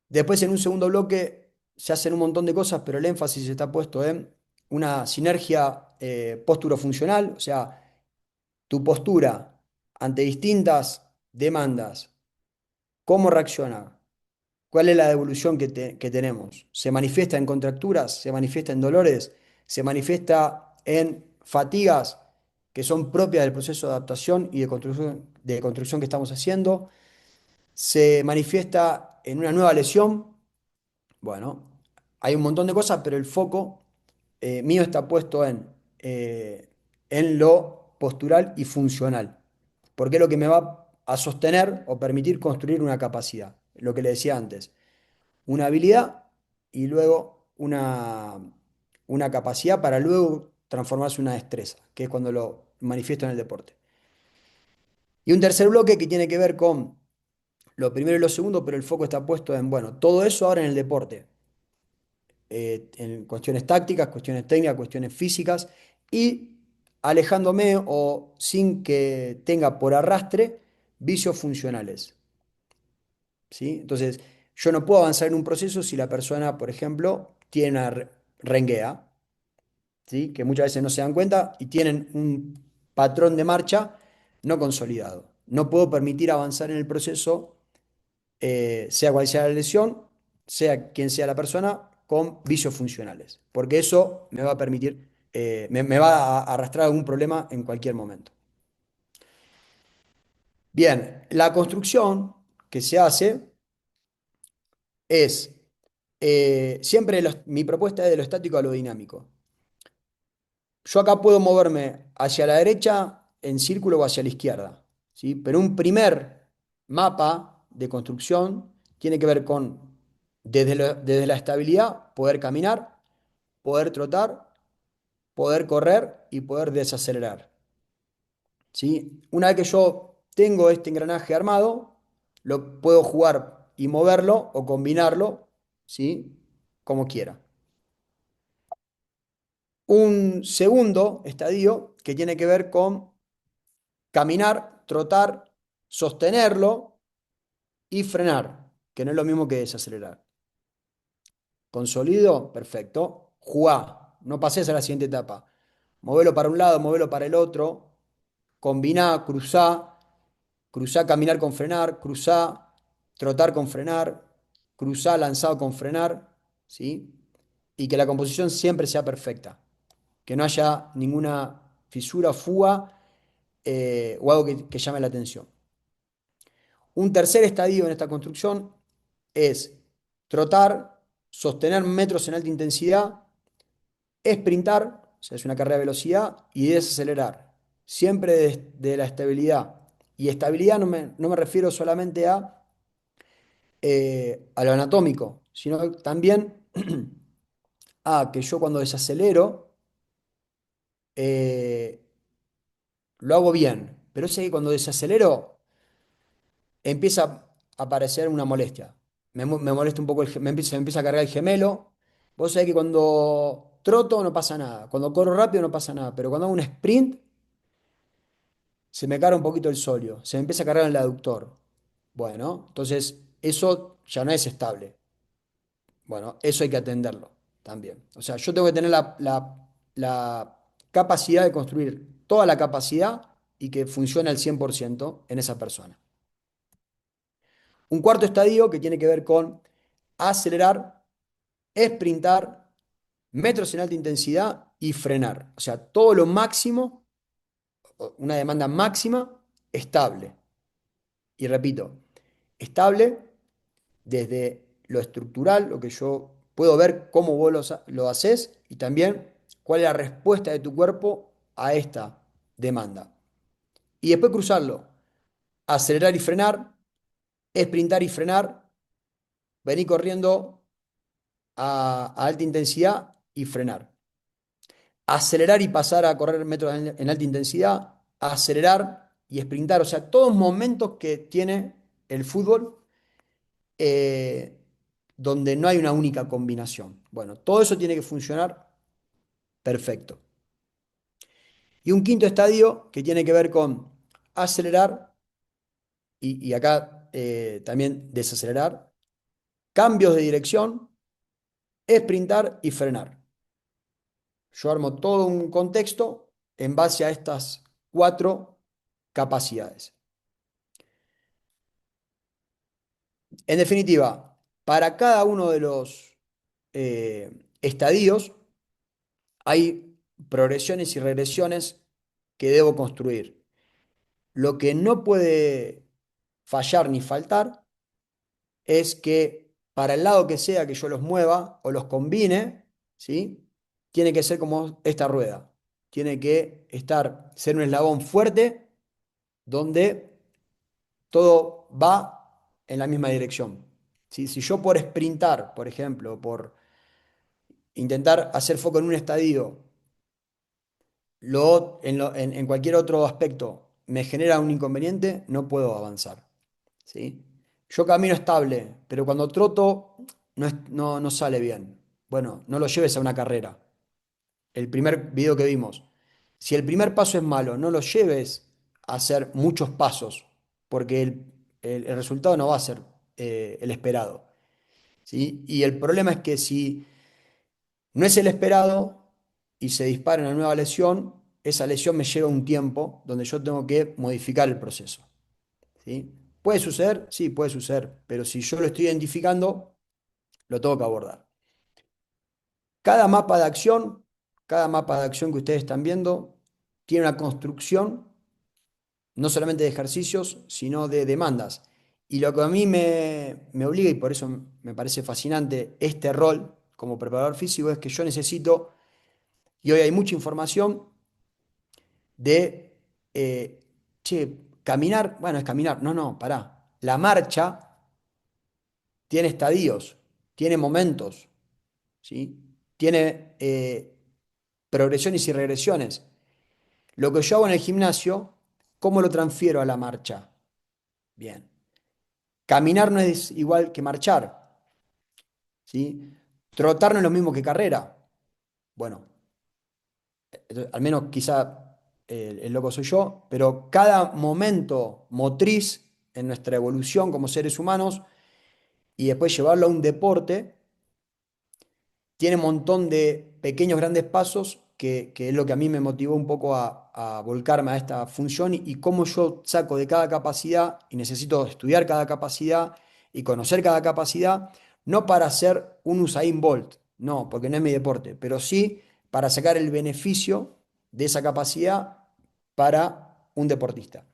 Después, en un segundo bloque, se hacen un montón de cosas, pero el énfasis está puesto en una sinergia funcional, o sea, tu postura ante distintas demandas, cómo reacciona, cuál es la devolución que tenemos. ¿Se manifiesta en contracturas? ¿Se manifiesta en dolores? ¿Se manifiesta en fatigas que son propias del proceso de adaptación y de construcción que estamos haciendo? ¿Se manifiesta en una nueva lesión? Bueno, hay un montón de cosas, pero el foco mío está puesto en lo postural y funcional, porque es lo que me va a sostener o permitir construir una capacidad, lo que le decía antes, una habilidad y luego una capacidad para luego transformarse en una destreza, que es cuando lo manifiesto en el deporte. Y un tercer bloque que tiene que ver con lo primero y lo segundo, pero el foco está puesto en, bueno, todo eso ahora en el deporte, en cuestiones tácticas, cuestiones técnicas, cuestiones físicas, y alejándome o sin que tenga por arrastre vicios funcionales, ¿sí? Entonces, yo no puedo avanzar en un proceso si la persona, por ejemplo, tiene una renguea, ¿sí? Que muchas veces no se dan cuenta y tienen un patrón de marcha no consolidado. No puedo permitir avanzar en el proceso sea cual sea la lesión, sea quien sea la persona, con vicios funcionales, porque eso me va a permitir, me va a arrastrar algún problema en cualquier momento. Bien, la construcción que se hace es, siempre mi propuesta es de lo estático a lo dinámico. Yo acá puedo moverme hacia la derecha en círculo o hacia la izquierda, ¿sí? Pero un primer mapa de construcción tiene que ver con, desde la estabilidad, poder caminar, poder trotar poder correr y poder desacelerar. ¿Sí? Una vez que yo tengo este engranaje armado, lo puedo jugar y moverlo o combinarlo, ¿sí? Como quiera. Un segundo estadio que tiene que ver con caminar, trotar, sostenerlo y frenar, que no es lo mismo que desacelerar. Consolido, perfecto. Jugá, no pases a la siguiente etapa. Movelo para un lado, movelo para el otro. Combiná, cruzá, cruzá, caminar con frenar, cruzá, trotar con frenar, cruzá, lanzado con frenar, ¿sí? Y que la composición siempre sea perfecta, que no haya ninguna fisura, fuga o algo que llame la atención. Un tercer estadio en esta construcción es trotar, sostener metros en alta intensidad, sprintar, o sea, es una carrera de velocidad, y desacelerar, siempre de la estabilidad. Y estabilidad no me refiero solamente a lo anatómico, sino también a que yo cuando desacelero eh, lo hago bien, pero sé que cuando desacelero empieza a aparecer una molestia. Me molesta un poco, se me empieza a cargar el gemelo. Vos sabés que cuando troto no pasa nada, cuando corro rápido no pasa nada, pero cuando hago un sprint se me carga un poquito el sóleo, se me empieza a cargar el aductor. Bueno, entonces eso ya no es estable. Bueno, eso hay que atenderlo también. O sea, yo tengo que tener la capacidad de construir toda la capacidad y que funcione al 100% en esa persona. Un cuarto estadio que tiene que ver con acelerar, sprintar, metros en alta intensidad y frenar. O sea, todo lo máximo, una demanda máxima, estable. Y repito, estable desde lo estructural, lo que yo puedo ver cómo vos lo haces y también cuál es la respuesta de tu cuerpo a esta demanda. Y después cruzarlo, acelerar y frenar, sprintar y frenar, venir corriendo a alta intensidad y frenar. Acelerar y pasar a correr metros en alta intensidad, acelerar y sprintar, o sea, todos momentos que tiene el fútbol eh, donde no hay una única combinación. Bueno, todo eso tiene que funcionar perfecto. Y un quinto estadio que tiene que ver con acelerar y acá también desacelerar, cambios de dirección, sprintar y frenar. Yo armo todo un contexto en base a estas cuatro capacidades. En definitiva, para cada uno de los estadios hay progresiones y regresiones que debo construir. Lo que no puede fallar ni faltar es que para el lado que sea que yo los mueva o los combine, ¿sí? Tiene que ser como esta rueda. Tiene que ser un eslabón fuerte donde todo va en la misma dirección. ¿Sí? Si yo por sprintar, por ejemplo, por intentar hacer foco en un estadio, en cualquier otro aspecto me genera un inconveniente, no puedo avanzar. ¿Sí? Yo camino estable, pero cuando troto no sale bien. Bueno, no lo lleves a una carrera. El primer video que vimos. Si el primer paso es malo, no lo lleves a hacer muchos pasos, porque el resultado no va a ser el esperado. ¿Sí? Y el problema es que si no es el esperado y se dispara una nueva lesión, esa lesión me lleva un tiempo donde yo tengo que modificar el proceso. ¿Sí? ¿Puede suceder? Sí, puede suceder, pero si yo lo estoy identificando, lo tengo que abordar. Cada mapa de acción, cada mapa de acción que ustedes están viendo, tiene una construcción no solamente de ejercicios, sino de demandas. Y lo que a mí me obliga, y por eso me parece fascinante este rol como preparador físico, es que yo necesito, y hoy hay mucha información de, che, caminar, bueno, es caminar, no, no, pará. La marcha tiene estadios, tiene momentos, ¿sí? Tiene progresiones y regresiones. Lo que yo hago en el gimnasio, ¿cómo lo transfiero a la marcha? Bien. Caminar no es igual que marchar, ¿sí? Trotar no es lo mismo que carrera. Bueno, al menos quizá el loco soy yo, pero cada momento motriz en nuestra evolución como seres humanos y después llevarlo a un deporte, tiene un montón de pequeños grandes pasos que es lo que a mí me motivó un poco a volcarme a esta función y cómo yo saco de cada capacidad y necesito estudiar cada capacidad y conocer cada capacidad, no para ser un Usain Bolt, no, porque no es mi deporte, pero sí para sacar el beneficio de esa capacidad para un deportista.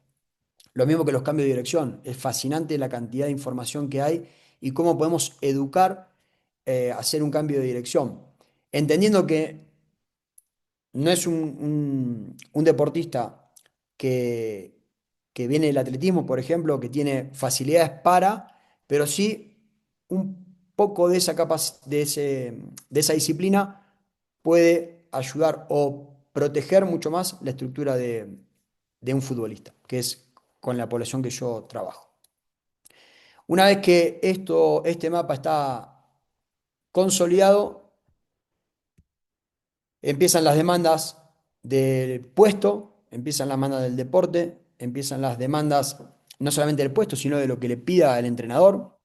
Lo mismo que los cambios de dirección. Es fascinante la cantidad de información que hay y cómo podemos educar a hacer un cambio de dirección. Entendiendo que no es un deportista que, que viene del atletismo, por ejemplo, que tiene facilidades para, pero sí un poco de esa de esa disciplina puede ayudar o proteger mucho más la estructura de un futbolista, que es con la población que yo trabajo. Una vez que este mapa está consolidado, empiezan las demandas del puesto, empiezan las demandas del deporte, empiezan las demandas no solamente del puesto, sino de lo que le pida el entrenador.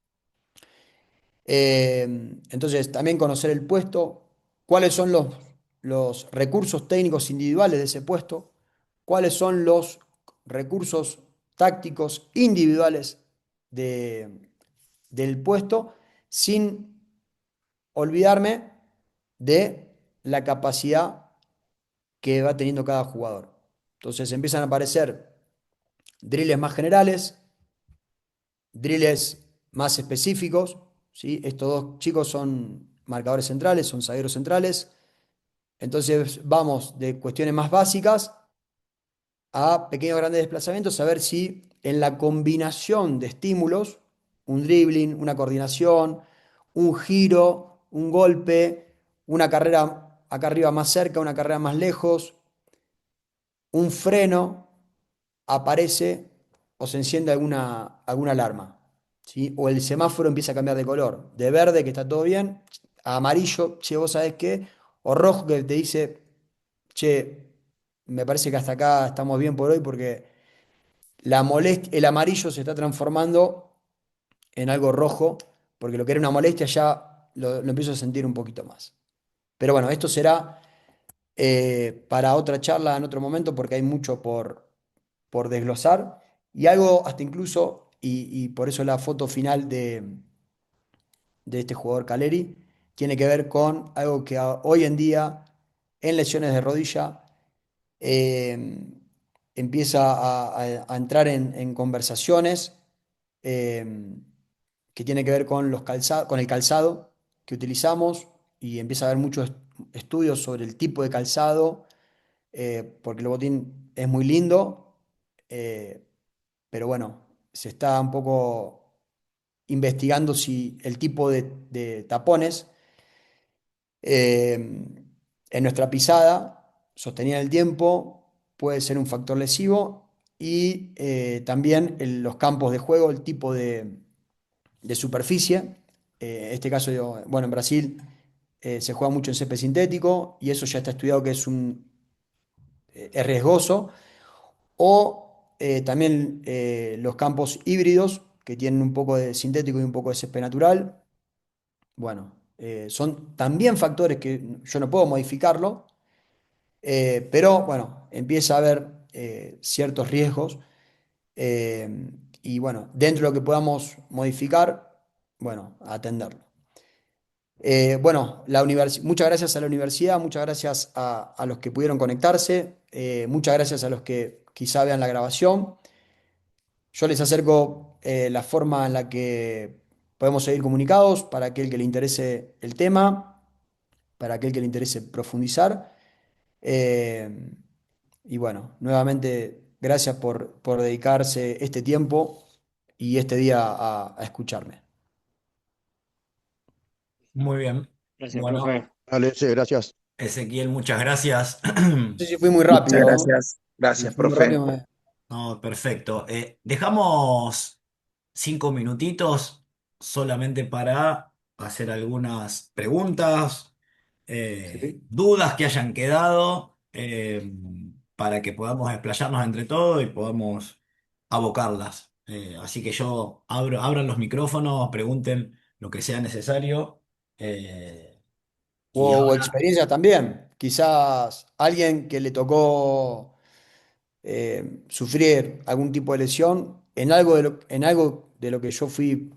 Entonces, también conocer el puesto, cuáles son los recursos técnicos individuales de ese puesto, cuáles son los recursos tácticos individuales del puesto, sin olvidarme de la capacidad que va teniendo cada jugador. Entonces empiezan a aparecer drills más generales, drills más específicos, ¿sí? Estos dos chicos son marcadores centrales, son zagueros centrales. Entonces vamos de cuestiones más básicas a pequeños grandes desplazamientos, a ver si en la combinación de estímulos, un dribbling, una coordinación, un giro, un golpe, una carrera acá arriba más cerca, una carrera más lejos, un freno, aparece o se enciende alguna alarma, ¿sí? O el semáforo empieza a cambiar de color, de verde, que está todo bien, a amarillo, che, vos sabés qué, o rojo, que te dice, che, me parece que hasta acá estamos bien por hoy porque el amarillo se está transformando en algo rojo, porque lo que era una molestia ya lo empiezo a sentir un poquito más. Pero bueno, esto será para otra charla en otro momento porque hay mucho por desglosar y algo hasta incluso, y por eso la foto final de este jugador Caleri, tiene que ver con algo que hoy en día en lesiones de rodilla eh, empieza a entrar en conversaciones eh, que tiene que ver con con el calzado que utilizamos y empieza a haber muchos estudios sobre el tipo de calzado, porque el botín es muy lindo, eh, pero bueno, se está un poco investigando si el tipo de tapones eh, en nuestra pisada, sostenida en el tiempo, puede ser un factor lesivo y también los campos de juego, el tipo de superficie. En este caso, bueno, en Brasil se juega mucho en césped sintético y eso ya está estudiado que es riesgoso. O también los campos híbridos, que tienen un poco de sintético y un poco de césped natural. Bueno, son también factores que yo no puedo modificarlo, pero bueno, empieza a haber ciertos riesgos y bueno, dentro de lo que podamos modificar, bueno, atenderlo. Bueno, muchas gracias a la universidad, muchas gracias a los que pudieron conectarse, muchas gracias a los que quizá vean la grabación. Yo les acerco la forma en la que podemos seguir comunicados para aquel que le interese el tema, para aquel que le interese profundizar. Eh, y bueno, nuevamente, gracias por dedicarse este tiempo y este día a escucharme. Muy bien. Gracias, Bueno, profe. Dale, sí, gracias. Ezequiel, muchas gracias. No sé si fui muy Muchas rápido, ¿no? gracias. Si Gracias, fui muy profe. rápido, No, perfecto. Dejamos 5 minutitos solamente para hacer algunas preguntas, sí. dudas que hayan quedado, para que podamos explayarnos entre todos y podamos abocarlas. Así que yo abran los micrófonos, pregunten lo que sea necesario. eh, y O ahora, experiencias también. Quizás alguien que le tocó sufrir algún tipo de lesión en algo de lo que yo fui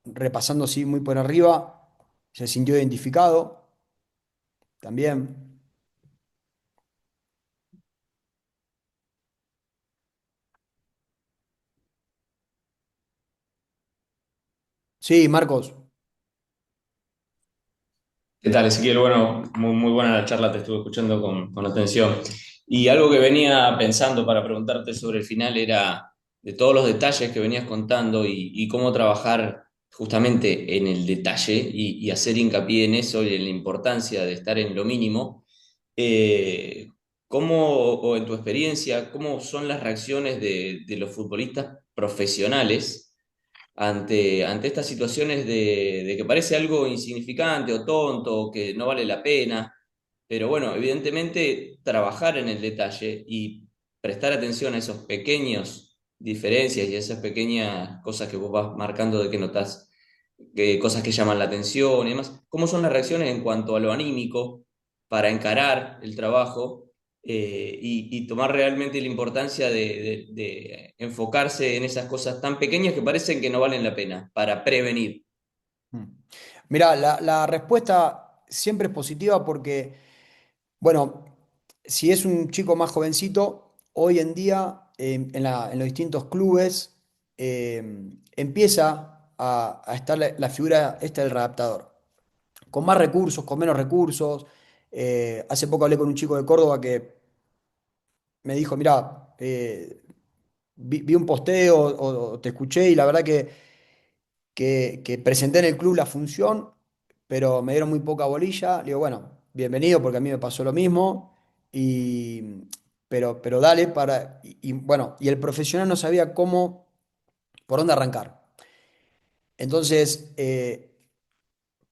repasando así muy por arriba, se sintió identificado también. Sí, Marcos. ¿Qué tal, Ezequiel? Bueno, muy buena la charla, te estuve escuchando con atención. Y algo que venía pensando para preguntarte sobre el final era de todos los detalles que venías contando y cómo trabajar justamente en el detalle y hacer hincapié en eso y en la importancia de estar en lo mínimo. ¿Cómo, o en tu experiencia, cómo son las reacciones de los futbolistas profesionales ante estas situaciones de que parece algo insignificante o tonto o que no vale la pena? Pero bueno, evidentemente trabajar en el detalle y prestar atención a esos pequeños diferencias y a esas pequeñas cosas que vos vas marcando de que notás, que, cosas que llaman la atención y demás. ¿Cómo son las reacciones en cuanto a lo anímico para encarar el trabajo y tomar realmente la importancia de enfocarse en esas cosas tan pequeñas que parecen que no valen la pena para prevenir? Mm. Mirá, la respuesta siempre es positiva porque, bueno, si es un chico más jovencito, hoy en día en los distintos clubes empieza a estar la figura esta del readaptador, con más recursos, con menos recursos. Hace poco hablé con un chico de Córdoba que me dijo, mira, vi un posteo o te escuché y la verdad que presenté en el club la función, pero me dieron muy poca bolilla. Le digo, bueno, bienvenido porque a mí me pasó lo mismo, y, pero dale para... bueno, y el profesional no sabía cómo, por dónde arrancar. Entonces,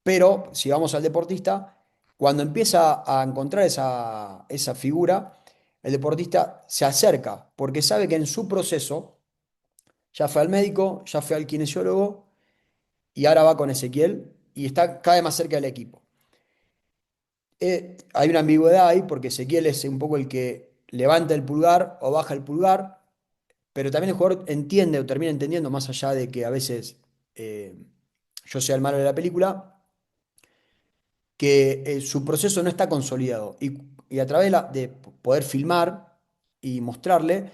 pero si vamos al deportista, cuando empieza a encontrar esa figura, el deportista se acerca porque sabe que en su proceso ya fue al médico, ya fue al kinesiólogo y ahora va con Ezequiel y está cada vez más cerca del equipo. Hay una ambigüedad ahí porque Ezequiel es un poco el que levanta el pulgar o baja el pulgar, pero también el jugador entiende o termina entendiendo, más allá de que a veces eh, yo sea el malo de la película, que su proceso no está consolidado y a través de poder filmar y mostrarle,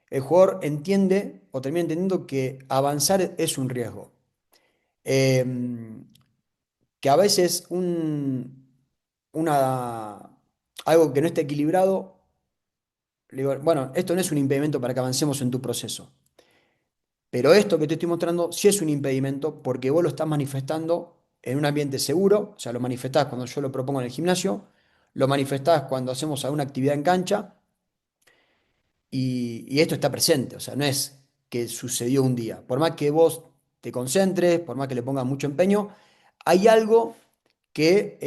el jugador entiende o termina entendiendo que avanzar es un riesgo. Em, que a veces algo que no esté equilibrado, le digo, bueno, esto no es un impedimento para que avancemos en tu proceso, pero esto que te estoy mostrando sí es un impedimento porque vos lo estás manifestando en un ambiente seguro, o sea, lo manifestás cuando yo lo propongo en el gimnasio, lo manifestás cuando hacemos alguna actividad en cancha y esto está presente, o sea, no es que sucedió un día. Por más que vos te concentres, por más que le pongas mucho empeño, hay algo que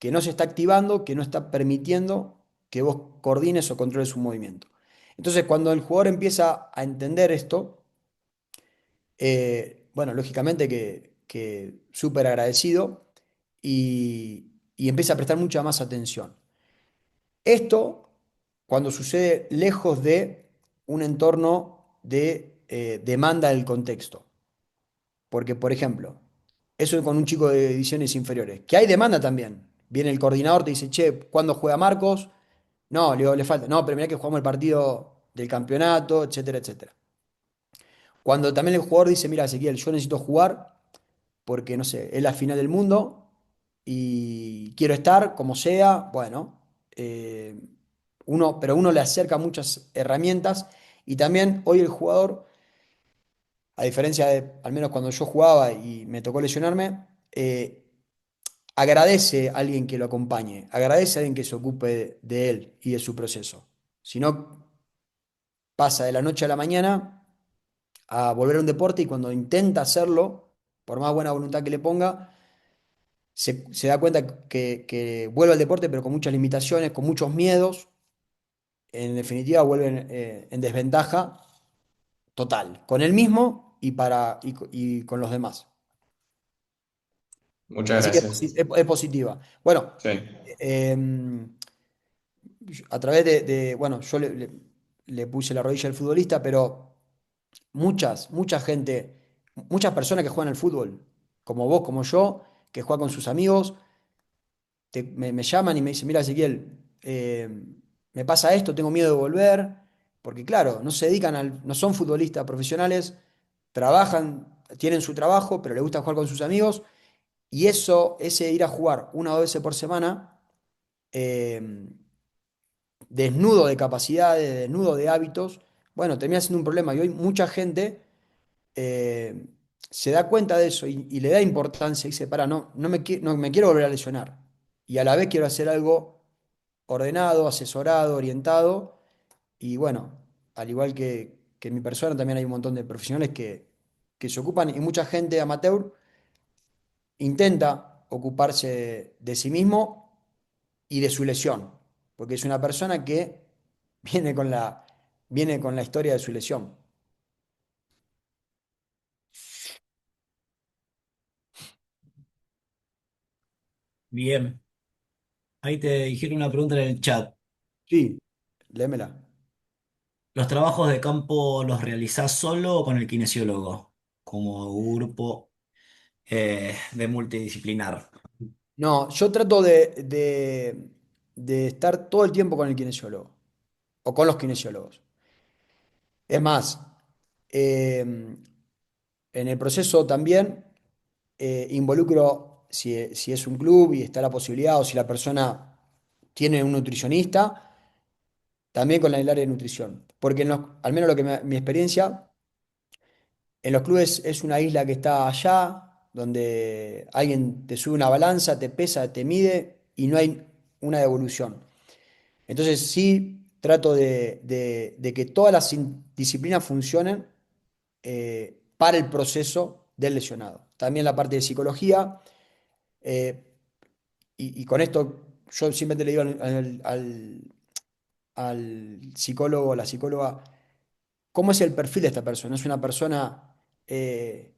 no se está activando, que no está permitiendo que vos coordines o controles un movimiento. Entonces, cuando el jugador empieza a entender esto, bueno, lógicamente que súper agradecido y empieza a prestar mucha más atención. Esto cuando sucede lejos de un entorno de demanda del contexto. Porque, por ejemplo, eso con un chico de divisiones inferiores, que hay demanda también. Viene el coordinador, te dice, che, ¿cuándo juega Marcos? No, le digo, le falta. No, pero mirá que jugamos el partido del campeonato, etcétera, etcétera. Cuando también el jugador dice, mira, Ezequiel, yo necesito jugar porque, no sé, es la final del mundo y quiero estar como sea, bueno, pero uno le acerca muchas herramientas y también hoy el jugador, a diferencia de, al menos cuando yo jugaba y me tocó lesionarme, agradece a alguien que lo acompañe, agradece a alguien que se ocupe de él y de su proceso. Si no, pasa de la noche a la mañana a volver a un deporte y cuando intenta hacerlo, por más buena voluntad que le ponga, se da cuenta que vuelve al deporte, pero con muchas limitaciones, con muchos miedos. En definitiva, vuelven en desventaja total, con él mismo y con los demás. Muchas Así que gracias. es positiva. Bueno, Sí. em, a través bueno, yo le puse la rodilla al futbolista, pero mucha gente, muchas personas que juegan al fútbol, como vos, como yo, que juegan con sus amigos, me llaman y me dicen, mira, Ezequiel, me pasa esto, tengo miedo de volver, porque claro, no se dedican no son futbolistas profesionales, trabajan, tienen su trabajo, pero les gusta jugar con sus amigos, y ese ir a jugar una o dos veces por semana, eh, desnudo de capacidades, desnudo de hábitos, bueno, termina siendo un problema. Y hoy mucha gente eh, se da cuenta de eso y le da importancia y dice, para, no me quiero volver a lesionar. Y a la vez quiero hacer algo ordenado, asesorado, orientado. Y bueno, al igual que mi persona, también hay un montón de profesionales que se ocupan y mucha gente amateur intenta ocuparse de sí mismo y de su lesión, porque es una persona que viene viene con la historia de su lesión. Bien, ahí te dijeron una pregunta en el chat. Sí, léemela. ¿Los trabajos de campo los realizás solo o con el kinesiólogo? Como grupo de multidisciplinar. No, yo trato de estar todo el tiempo con el kinesiólogo o con los kinesiólogos. Es más, eh, en el proceso también involucro, si es un club y está la posibilidad, o si la persona tiene un nutricionista, también con el área de nutrición. Porque al menos mi experiencia, en los clubes es una isla que está allá, donde alguien te sube una balanza, te pesa, te mide y no hay una devolución. Entonces sí trato de que todas las disciplinas funcionen para el proceso del lesionado. También la parte de psicología, eh, y con esto yo siempre le digo al psicólogo o la psicóloga, ¿cómo es el perfil de esta persona? ¿Es una persona que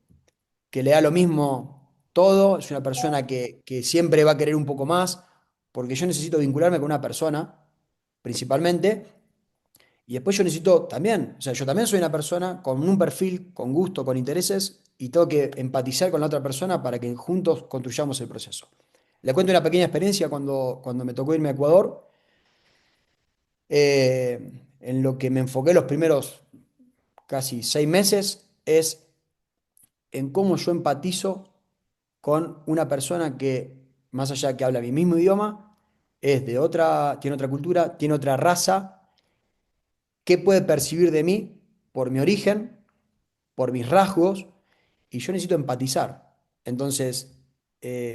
le da lo mismo todo? ¿Es una persona que siempre va a querer un poco más? Porque yo necesito vincularme con una persona, principalmente, y después yo necesito también, o sea, yo también soy una persona con un perfil, con gusto, con intereses, y tengo que empatizar con la otra persona para que juntos construyamos el proceso. Le cuento una pequeña experiencia cuando me tocó irme a Ecuador, en lo que me enfoqué los primeros casi 6 meses es en cómo yo empatizo con una persona que, más allá de que habla mi mismo idioma, tiene otra cultura, tiene otra raza, qué puede percibir de mí por mi origen, por mis rasgos, y yo necesito empatizar. Entonces,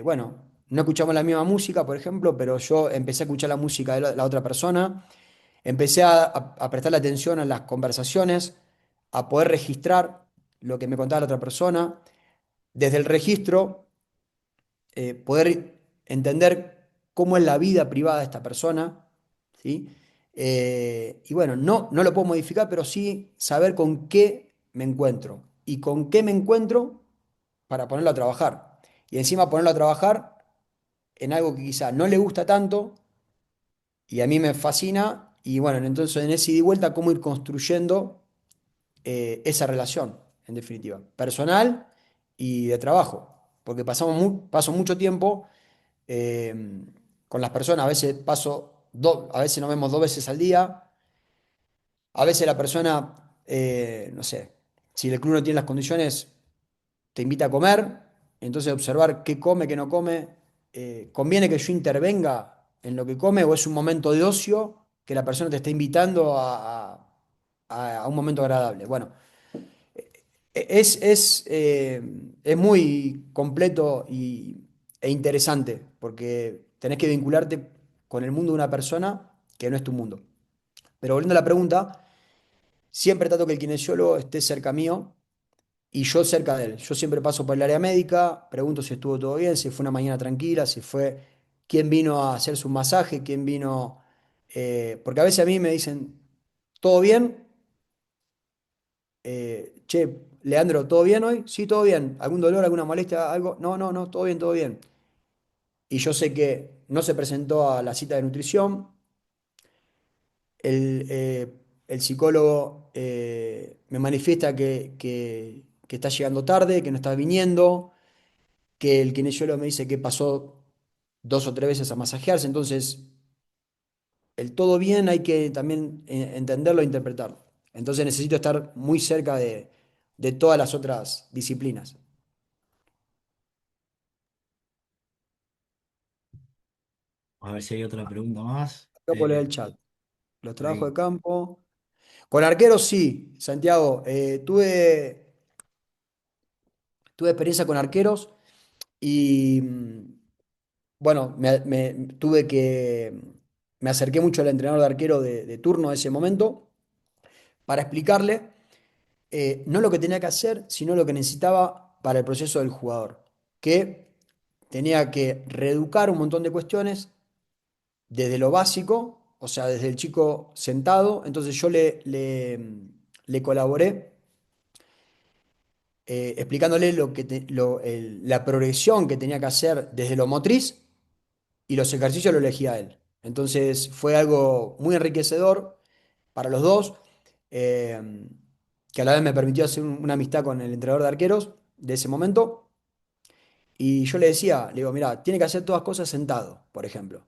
bueno, no escuchamos la misma música, por ejemplo, pero yo empecé a escuchar la música de la otra persona, empecé a prestarle atención a las conversaciones, a poder registrar lo que me contaba la otra persona. Desde el registro, poder entender cómo es la vida privada de esta persona, ¿sí? Y bueno, no lo puedo modificar, pero sí saber con qué me encuentro y con qué me encuentro para ponerlo a trabajar. Y encima ponerlo a trabajar en algo que quizá no le gusta tanto y a mí me fascina. Y bueno, entonces en ese ida y vuelta, cómo ir construyendo esa relación, en definitiva, personal y de trabajo. Porque paso mucho tiempo eh, con las personas, a veces nos vemos 2 veces al día, a veces la persona, no sé, si el club no tiene las condiciones, te invita a comer, entonces observar qué come, qué no come. ¿Conviene que yo intervenga en lo que come o es un momento de ocio que la persona te está invitando a un momento agradable? Bueno, es muy completo e interesante, porque tenés que vincularte con el mundo de una persona que no es tu mundo. Pero volviendo a la pregunta, siempre trato que el kinesiólogo esté cerca mío y yo cerca de él. Yo siempre paso por el área médica, pregunto si estuvo todo bien, si fue una mañana tranquila, si fue quién vino a hacerse un masaje, quién vino... porque a veces a mí me dicen, ¿todo bien? Che, Leandro, ¿todo bien hoy? Sí, todo bien. ¿Algún dolor, alguna molestia, algo? No, no, no, todo bien, todo bien. Y yo sé que no se presentó a la cita de nutrición, el psicólogo me manifiesta que está llegando tarde, que no está viniendo, que el kinesiólogo me dice que pasó 2 o 3 veces a masajearse, entonces el todo bien hay que también entenderlo e interpretarlo. Entonces necesito estar muy cerca de todas las otras disciplinas. A ver si hay otra pregunta más. Acá por leer el chat. Los trabajos Ahí. de campo. Con arqueros sí, Santiago. Tuve experiencia con arqueros y bueno, me acerqué mucho al entrenador de arquero de turno de ese momento para explicarle no lo que tenía que hacer, sino lo que necesitaba para el proceso del jugador. Que tenía que reeducar un montón de cuestiones desde lo básico, o sea, desde el chico sentado. Entonces yo le colaboré explicándole la progresión que tenía que hacer desde lo motriz y los ejercicios lo elegía él. Entonces fue algo muy enriquecedor para los dos, eh, que a la vez me permitió hacer una amistad con el entrenador de arqueros de ese momento. Y yo le decía, le digo, mira, tiene que hacer todas cosas sentado, por ejemplo.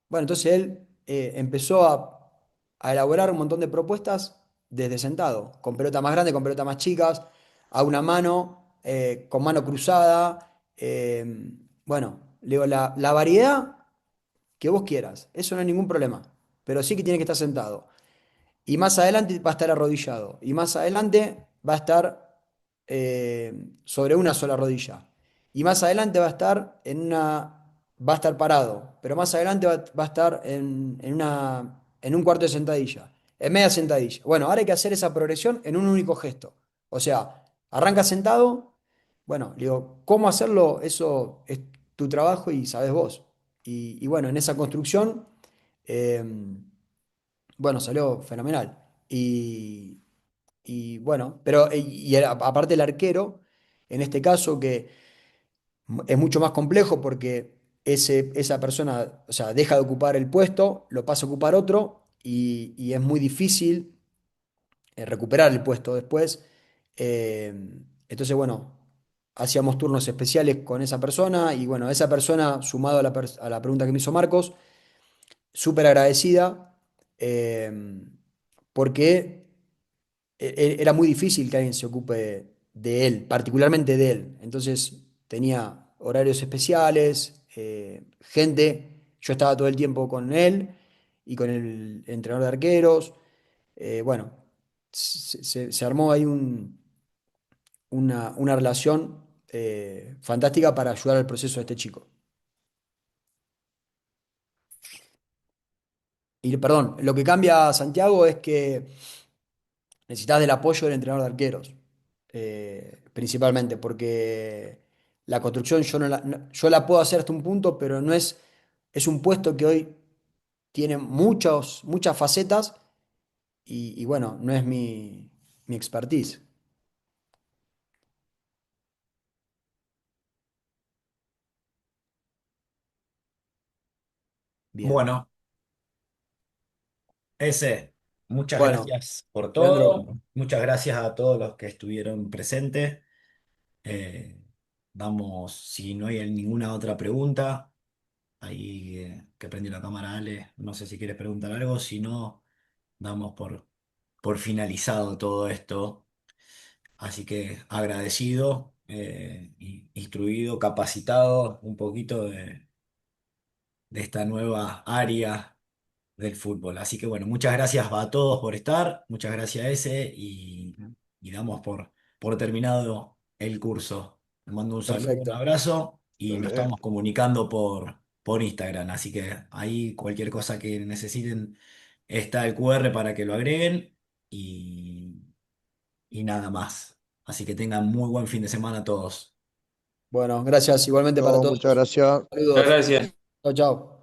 Bueno, entonces él empezó a elaborar un montón de propuestas desde sentado, con pelota más grande, con pelota más chicas, a una mano, con mano cruzada. Bueno, le digo, la variedad que vos quieras, eso no hay ningún problema, pero sí que tiene que estar sentado. Y más adelante va a estar arrodillado. Y más adelante va a estar sobre una sola rodilla. Y más adelante va a estar parado. Pero más adelante va a estar en un cuarto de sentadilla. En media sentadilla. Bueno, ahora hay que hacer esa progresión en un único gesto. O sea, arranca sentado. Bueno, digo, ¿cómo hacerlo? Eso es tu trabajo y sabes vos. Y bueno, en esa construcción. em, bueno, salió fenomenal. Y bueno, pero aparte el arquero, en este caso que es mucho más complejo porque esa persona, o sea, deja de ocupar el puesto, lo pasa a ocupar otro y es muy difícil recuperar el puesto después. Eh, entonces, bueno, hacíamos turnos especiales con esa persona y bueno, esa persona, sumado a la pregunta que me hizo Marcos, súper agradecida, eh, porque era muy difícil que alguien se ocupe de él, particularmente de él. Entonces tenía horarios especiales, yo estaba todo el tiempo con él y con el entrenador de arqueros. Bueno, se armó ahí una relación fantástica para ayudar al proceso de este chico. Y perdón, lo que cambia Santiago es que necesitas del apoyo del entrenador de arqueros, principalmente, porque la construcción yo la puedo hacer hasta un punto, pero no es un puesto que hoy tiene muchas facetas y bueno, no es mi expertise. Bien. Bueno, ese, muchas Bueno, gracias por Leandro, todo. Muchas gracias a todos los que estuvieron presentes. Eh, si no hay ninguna otra pregunta, ahí que prendió la cámara Ale, no sé si quieres preguntar algo, si no, damos por finalizado todo esto. Así que agradecido, instruido, capacitado un poquito de esta nueva área del fútbol. Así que bueno, muchas gracias a todos por estar, muchas gracias a ese y damos por terminado el curso. Les mando un saludo, un perfecto. abrazo y nos Eh, estamos comunicando por Instagram. Así que ahí cualquier cosa que necesiten está el QR para que lo agreguen y, y nada más. Así que tengan muy buen fin de semana todos. Bueno, gracias igualmente para muchas todos. gracias. Muchas Saludos. gracias. Chao, chao.